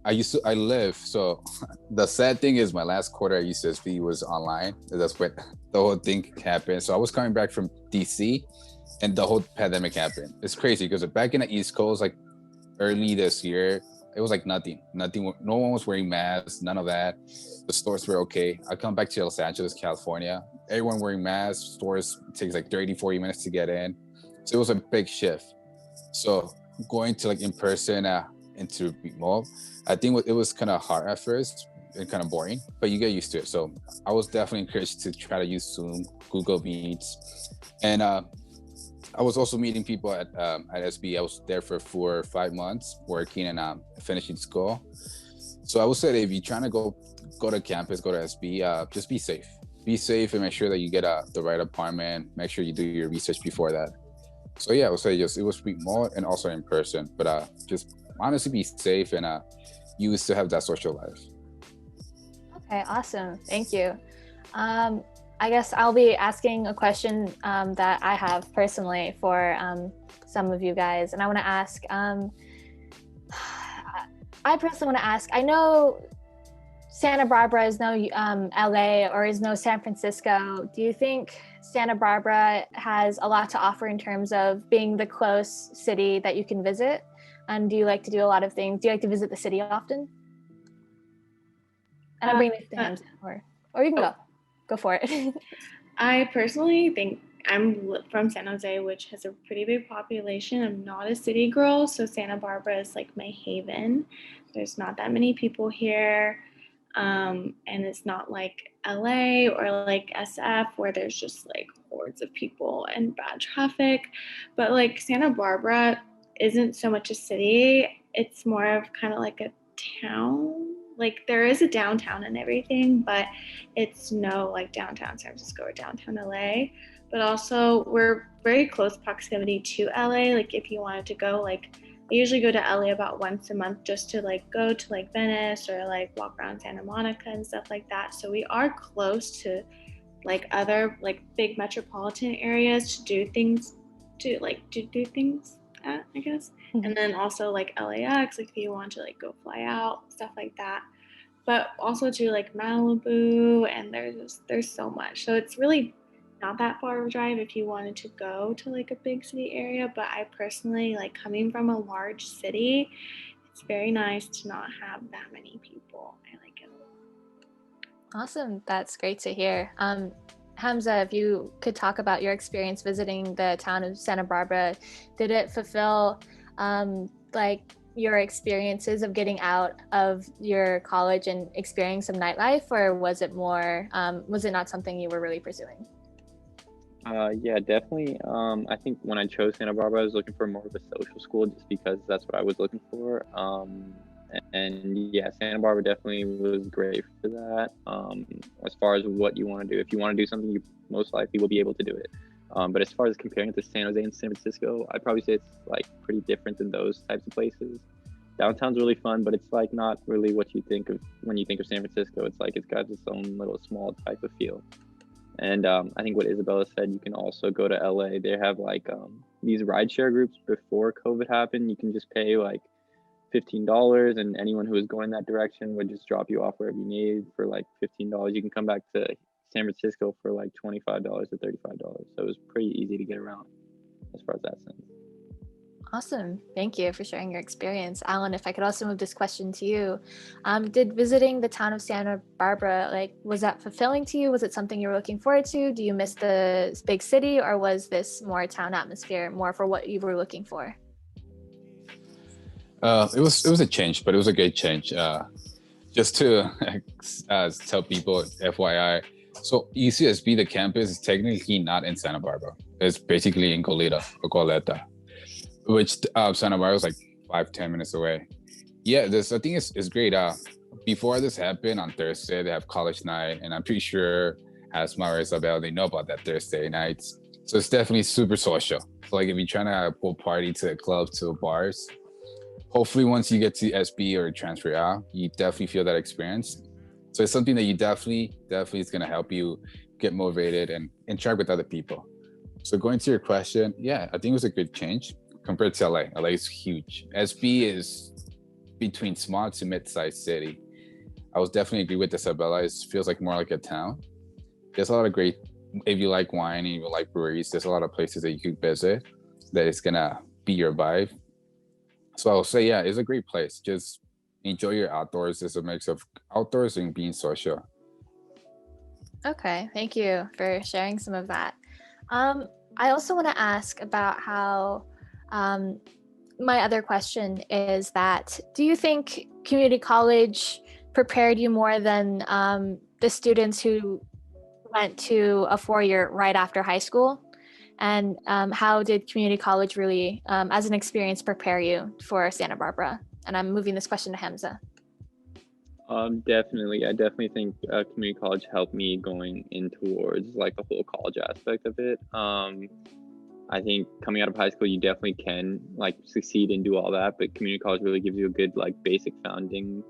live, so the sad thing is my last quarter at UCSB was online. That's when the whole thing happened. So I was coming back from DC and the whole pandemic happened. It's crazy because back in the East Coast, like early this year, it was like nothing, no one was wearing masks, none of that. The stores were okay. I come back to Los Angeles, California, everyone wearing masks, stores takes like 30, 40 minutes to get in. So it was a big shift. So going to like in person, into remote, I think it was kind of hard at first and kind of boring, but you get used to it. So I was definitely encouraged to try to use Zoom, Google Meets, and I was also meeting people at SB. I was there for 4 or 5 months working and finishing school. So I would say that if you're trying to go to campus, go to SB, just be safe and make sure that you get the right apartment. Make sure you do your research before that. So yeah, I would say it was remote and also in person, but just honestly be safe and use to have that social life. Okay, awesome. Thank you. I guess I'll be asking a question that I have personally for some of you guys. And I want to ask, I know Santa Barbara is no LA or is no San Francisco. Do you think Santa Barbara has a lot to offer in terms of being the close city that you can visit? And do you like to do a lot of things? Do you like to visit the city often? And I'll bring this to him, or you can go for it. I personally think from San Jose, which has a pretty big population. I'm not a city girl, so Santa Barbara is like my haven. There's not that many people here. And it's not like LA or like SF where there's just like hordes of people and bad traffic. But like Santa Barbara isn't so much a city, it's more of kind of like a town. Like there is a downtown and everything, but it's no like downtown San Francisco or downtown LA. But also we're very close proximity to LA. Like if you wanted to go, like I usually go to LA about once a month just to like go to like Venice or like walk around Santa Monica and stuff like that. So we are close to like other like big metropolitan areas to do things at, I guess. Mhm. And then also like LAX, like if you want to like go fly out, stuff like that. But also to like Malibu, and there's so much. So it's really not that far of a drive if you wanted to go to like a big city area. But I personally like coming from a large city, it's very nice to not have that many people. I like it. Awesome. That's great to hear. Hamza, if you could talk about your experience visiting the town of Santa Barbara, did it fulfill like your experiences of getting out of your college and experiencing some nightlife, or was it more, was it not something you were really pursuing? Yeah, definitely. I think when I chose Santa Barbara, I was looking for more of a social school just because that's what I was looking for. And yeah, Santa Barbara definitely was great for that. As far as what you want to do, if you want to do something, you most likely will be able to do it. But as far as comparing it to San Jose and San Francisco, I'd probably say it's like pretty different than those types of places. Downtown's really fun, but it's like not really what you think of when you think of San Francisco. It's like it's got its own little small type of feel. And I think what Isabella said, you can also go to LA. They have like these rideshare groups before COVID happened. You can just pay like $15, and anyone who is going that direction would just drop you off wherever you need for like $15. You can come back to San Francisco for like $25 to $35. So it was pretty easy to get around as far as that sense. Awesome. Thank you for sharing your experience. Alan, if I could also move this question to you. Did visiting the town of Santa Barbara, like, was that fulfilling to you? Was it something you were looking forward to? Do you miss the big city, or was this more town atmosphere, more for what you were looking for? It was a change, but it was a great change. Just to tell people, FYI, so UCSB, the campus is technically not in Santa Barbara. It's basically in Goleta, which Santa Barbara is like 5-10 minutes away. Yeah, I think it's great. Before this happened on Thursday, they have college night, and I'm pretty sure Asma or Isabel, they know about that Thursday nights. So it's definitely super social. So like if you're trying to pull party to a club, to bars, hopefully once you get to SB or transfer out, you definitely feel that experience. So it's something that you definitely is going to help you get motivated and interact with other people. So going to your question, yeah, I think it was a good change compared to LA. LA is huge. SB is between small to mid-sized city. I was definitely agree with Isabella. It feels like more like a town. There's a lot of great, if you like wine and you like breweries, there's a lot of places that you could visit that is gonna be your vibe. So I'll say, yeah, it's a great place. Just enjoy your outdoors. It's a mix of outdoors and being social. Okay, thank you for sharing some of that. I also want to ask about how, my other question is that, do you think community college prepared you more than the students who went to a 4-year right after high school? And how did community college really, as an experience, prepare you for Santa Barbara? And I'm moving this question to Hamza. Definitely. I definitely think community college helped me going in towards like the whole college aspect of it. I think coming out of high school, you definitely can like succeed and do all that, but community college really gives you a good like basic founding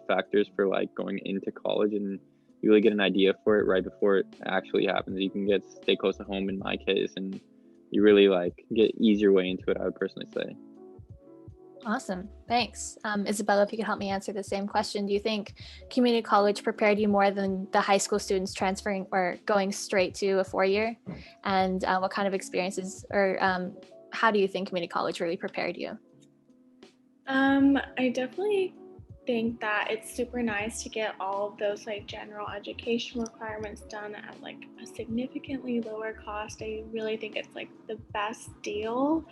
factors for like going into college, and you really get an idea for it right before it actually happens. You can stay close to home in my case, and you really like ease your way into it, I would personally say. Awesome, thanks. Isabella, if you could help me answer the same question. Do you think community college prepared you more than the high school students transferring or going straight to a 4-year? And what kind of experiences, or how do you think community college really prepared you? I definitely think that it's super nice to get all of those like general education requirements done at like a significantly lower cost. I really think it's like the best deal.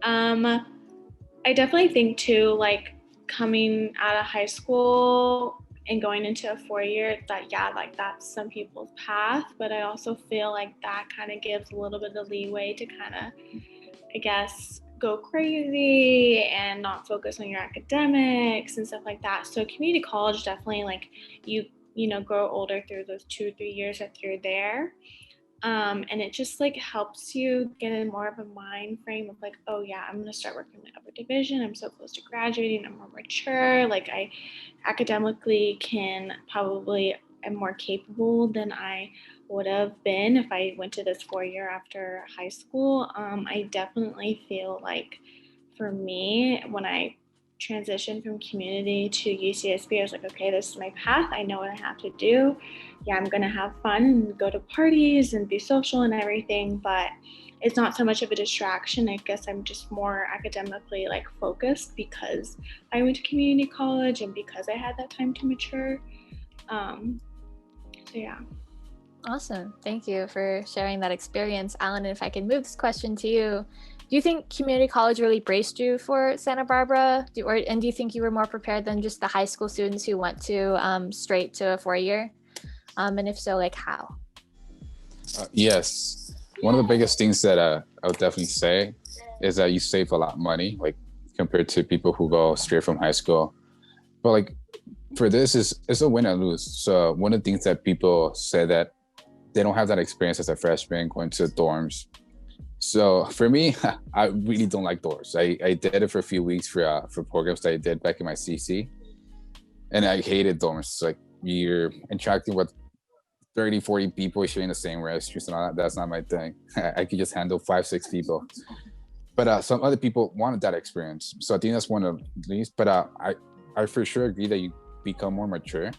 I definitely think too, like coming out of high school and going into a 4 year, that yeah, like that's some people's path, but I also feel like that kind of gives a little bit of leeway to kind of, I guess, go crazy and not focus on your academics and stuff like that. So community college definitely, like you know, grow older through those 2 or 3 years that you're there. And it just like helps you get in more of a mind frame of like, oh yeah, I'm gonna start working my upper division. I'm so close to graduating. I'm more mature. Like I academically can probably am more capable than I would have been if I went to this 4 year after high school. I definitely feel like for me, when I transitioned from community to UCSB, I was like, okay, this is my path. I know what I have to do. Yeah, I'm gonna have fun and go to parties and be social and everything, but it's not so much of a distraction. I guess I'm just more academically like focused because I went to community college and because I had that time to mature. So yeah. Awesome. Thank you for sharing that experience. Alan, if I can move this question to you, do you think community college really braced you for Santa Barbara? And do you think you were more prepared than just the high school students who went to straight to a 4 year? And if so, like how? Yes. One of the biggest things that I would definitely say is that you save a lot of money, like compared to people who go straight from high school. But like for this, it's a win and lose. So one of the things that people say that they don't have that experience as a freshman going to dorms. So for me, I really don't like dorms. I did it for a few weeks for programs that I did back in my CC, and I hated dorms. Like you're interacting with 30, 40 people sharing the same restrooms and all that. That's not my thing. I could just handle 5, 6 people. But some other people wanted that experience. So I think that's one of these. But I for sure agree that you become more mature,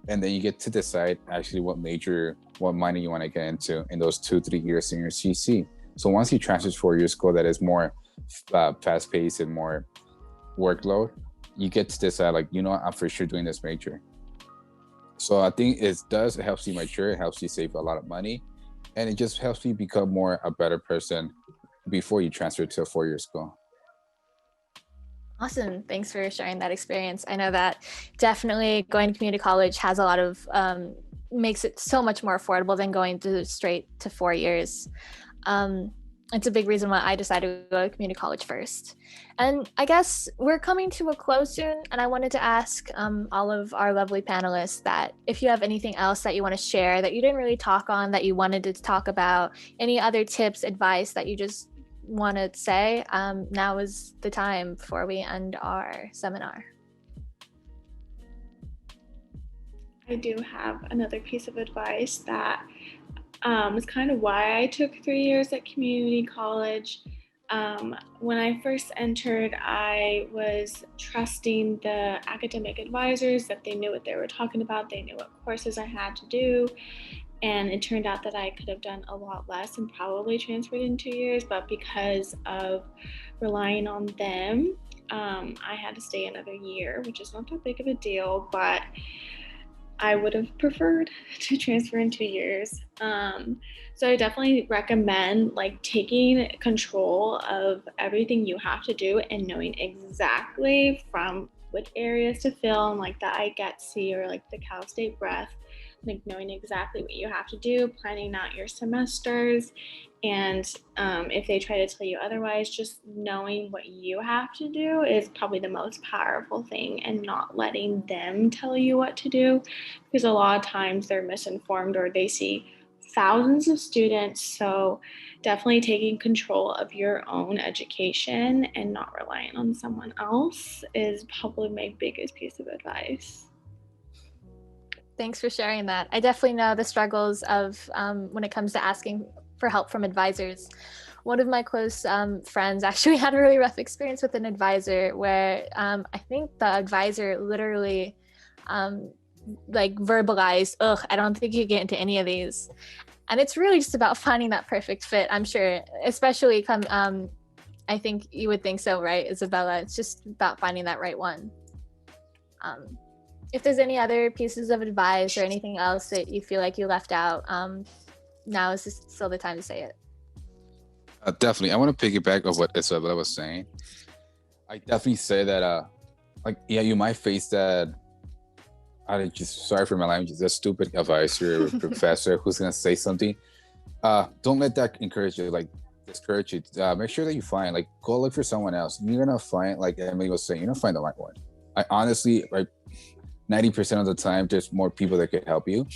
and then you get to decide actually what minor you want to get into in those 2-3 years in your CC. So once you transfer to 4 year school that is more fast paced and more workload, you get to decide like, you know, I'm for sure doing this major. So I think it helps you mature, it helps you save a lot of money, and it just helps you become more a better person before you transfer to a 4 year school. Awesome. Thanks for sharing that experience. I know that definitely going to community college has a lot of, makes it so much more affordable than going straight to 4 years. It's a big reason why I decided to go to community college first. And I guess we're coming to a close soon, and I wanted to ask all of our lovely panelists that if you have anything else that you want to share that you didn't really talk on, that you wanted to talk about, any other tips, advice that you just want to say, now is the time before we end our seminar. I do have another piece of advice that is kind of why I took 3 years at community college. When I first entered, I was trusting the academic advisors that they knew what they were talking about, they knew what courses I had to do, and it turned out that I could have done a lot less and probably transferred in 2 years, but because of relying on them, I had to stay another year, which is not that big of a deal, but I would have preferred to transfer in 2 years. So I definitely recommend like taking control of everything you have to do and knowing exactly from what areas to fill, and like the IGETC or like the Cal State Breath, like knowing exactly what you have to do, planning out your semesters, and if they try to tell you otherwise, just knowing what you have to do is probably the most powerful thing, and not letting them tell you what to do, because a lot of times they're misinformed or they see thousands of students. So definitely taking control of your own education and not relying on someone else is probably my biggest piece of advice. Thanks for sharing that. I definitely know the struggles of when it comes to asking for help from advisors. One of my close friends actually had a really rough experience with an advisor where I think the advisor literally like verbalized, "Ugh, I don't think you get into any of these." And it's really just about finding that perfect fit, I'm sure, especially I think you would think so, right, Isabella? It's just about finding that right one. If there's any other pieces of advice or anything else that you feel like you left out, now is still the time to say it. Definitely. I want to piggyback of what Isabella was saying. I definitely say that, you might face that. Sorry for my language. That stupid advisor or professor who's gonna say something. Don't let that encourage you. Like, discourage you. Make sure that you find, go look for someone else. You're gonna find, like Emily was saying, you're gonna find the right one. I honestly, 90% of the time, there's more people that could help you.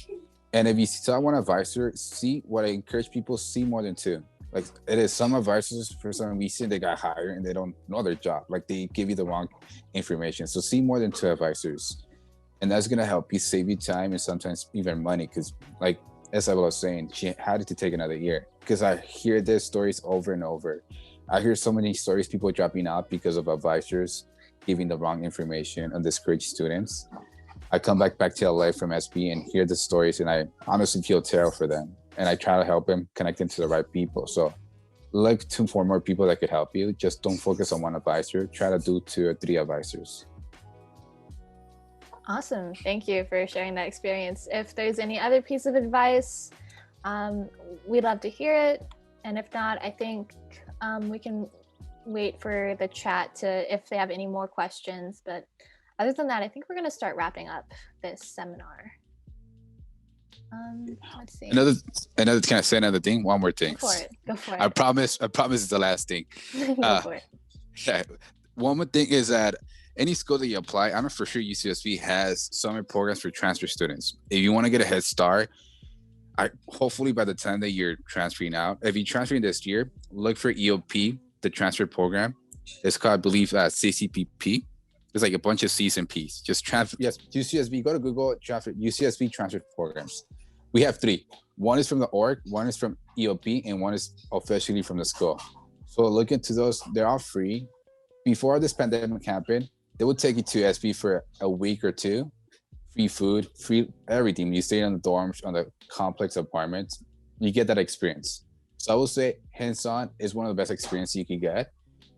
And if you saw one advisor, see what I encourage people, see more than two. Like, it is some advisors, for some reason, they got hired and they don't know their job. Like, they give you the wrong information. So see more than two advisors. And that's going to help you save you time and sometimes even money. Because, like Isabel was saying, she had to take another year. Because I hear these stories over and over. I hear so many stories, people dropping out because of advisors giving the wrong information and discourage students. I come back to LA from SB and hear the stories, and I honestly feel terrible for them. And I try to help them connect them to the right people. So look for more people that could help you. Just don't focus on one advisor. Try to do 2 or 3 advisors. Awesome. Thank you for sharing that experience. If there's any other piece of advice, we'd love to hear it. And if not, I think we can wait for the chat if they have any more questions. But other than that, I think we're going to start wrapping up this seminar. Let's see. Can I say another thing? One more thing. Go for it. I promise it's the last thing. Go for it. Yeah. One more thing is that any school that you apply, I know for sure UCSB has summer programs for transfer students. If you want to get a head start, hopefully by the time that you're transferring out, if you're transferring this year, look for EOP, the transfer program. It's called, I believe, CCPP. There's like a bunch of C's and P's. Just transfer. Yes, UCSB. Go to Google, transfer UCSB transfer programs. We have 3. One is from the org, one is from EOP, and one is officially from the school. So look into those. They're all free. Before this pandemic happened, they would take you to SB for a week or 2. Free food, free everything. You stay on the dorms, on the complex apartments. You get that experience. So I will say hands-on is one of the best experiences you can get,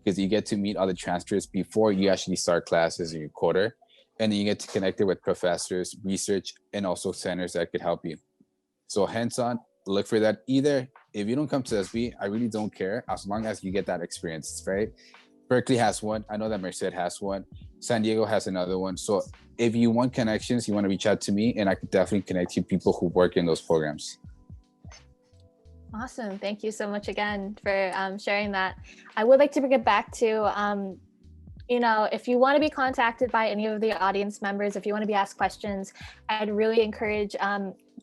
because you get to meet other transfers before you actually start classes in your quarter. And then you get to connect it with professors, research, and also centers that could help you. So hands-on, look for that. Either if you don't come to SB, I really don't care, as long as you get that experience, right? Berkeley has one. I know that Merced has one. San Diego has another one. So if you want connections, you want to reach out to me, and I could definitely connect you people who work in those programs. Awesome. Thank you so much again for sharing that. I would like to bring it back to, if you want to be contacted by any of the audience members, if you want to be asked questions, I'd really encourage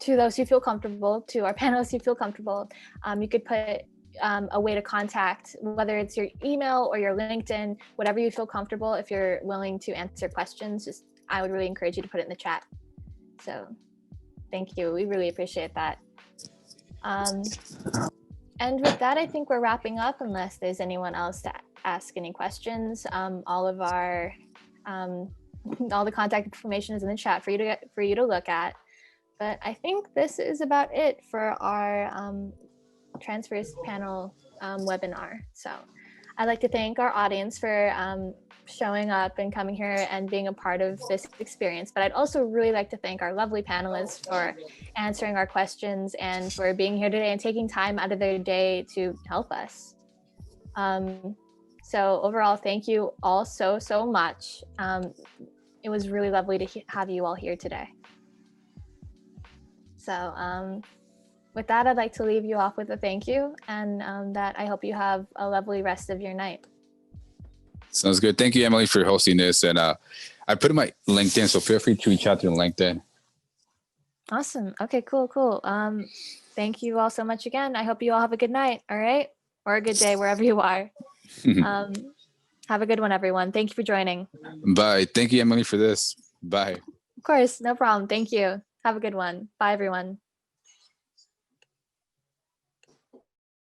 to those who feel comfortable, to our panelists who feel comfortable, you could put a way to contact, whether it's your email or your LinkedIn, whatever you feel comfortable. If you're willing to answer questions, I would really encourage you to put it in the chat. So thank you. We really appreciate that. And with that, I think we're wrapping up, unless there's anyone else to ask any questions. All of our all the contact information is in the chat for you to look at. But I think this is about it for our transfers panel webinar. So I'd like to thank our audience for showing up and coming here and being a part of this experience. But I'd also really like to thank our lovely panelists for answering our questions and for being here today and taking time out of their day to help us. So overall, thank you all so much. It was really lovely to have you all here today. So with that, I'd like to leave you off with a thank you, and that I hope you have a lovely rest of your night. Sounds good. Thank you, Emily, for hosting this. And I put in my LinkedIn, so feel free to reach out through LinkedIn. Awesome. Okay, cool. Thank you all so much again. I hope you all have a good night, all right? Or a good day, wherever you are. Have a good one, everyone. Thank you for joining. Bye. Thank you, Emily, for this. Bye. Of course, no problem. Thank you. Have a good one. Bye, everyone.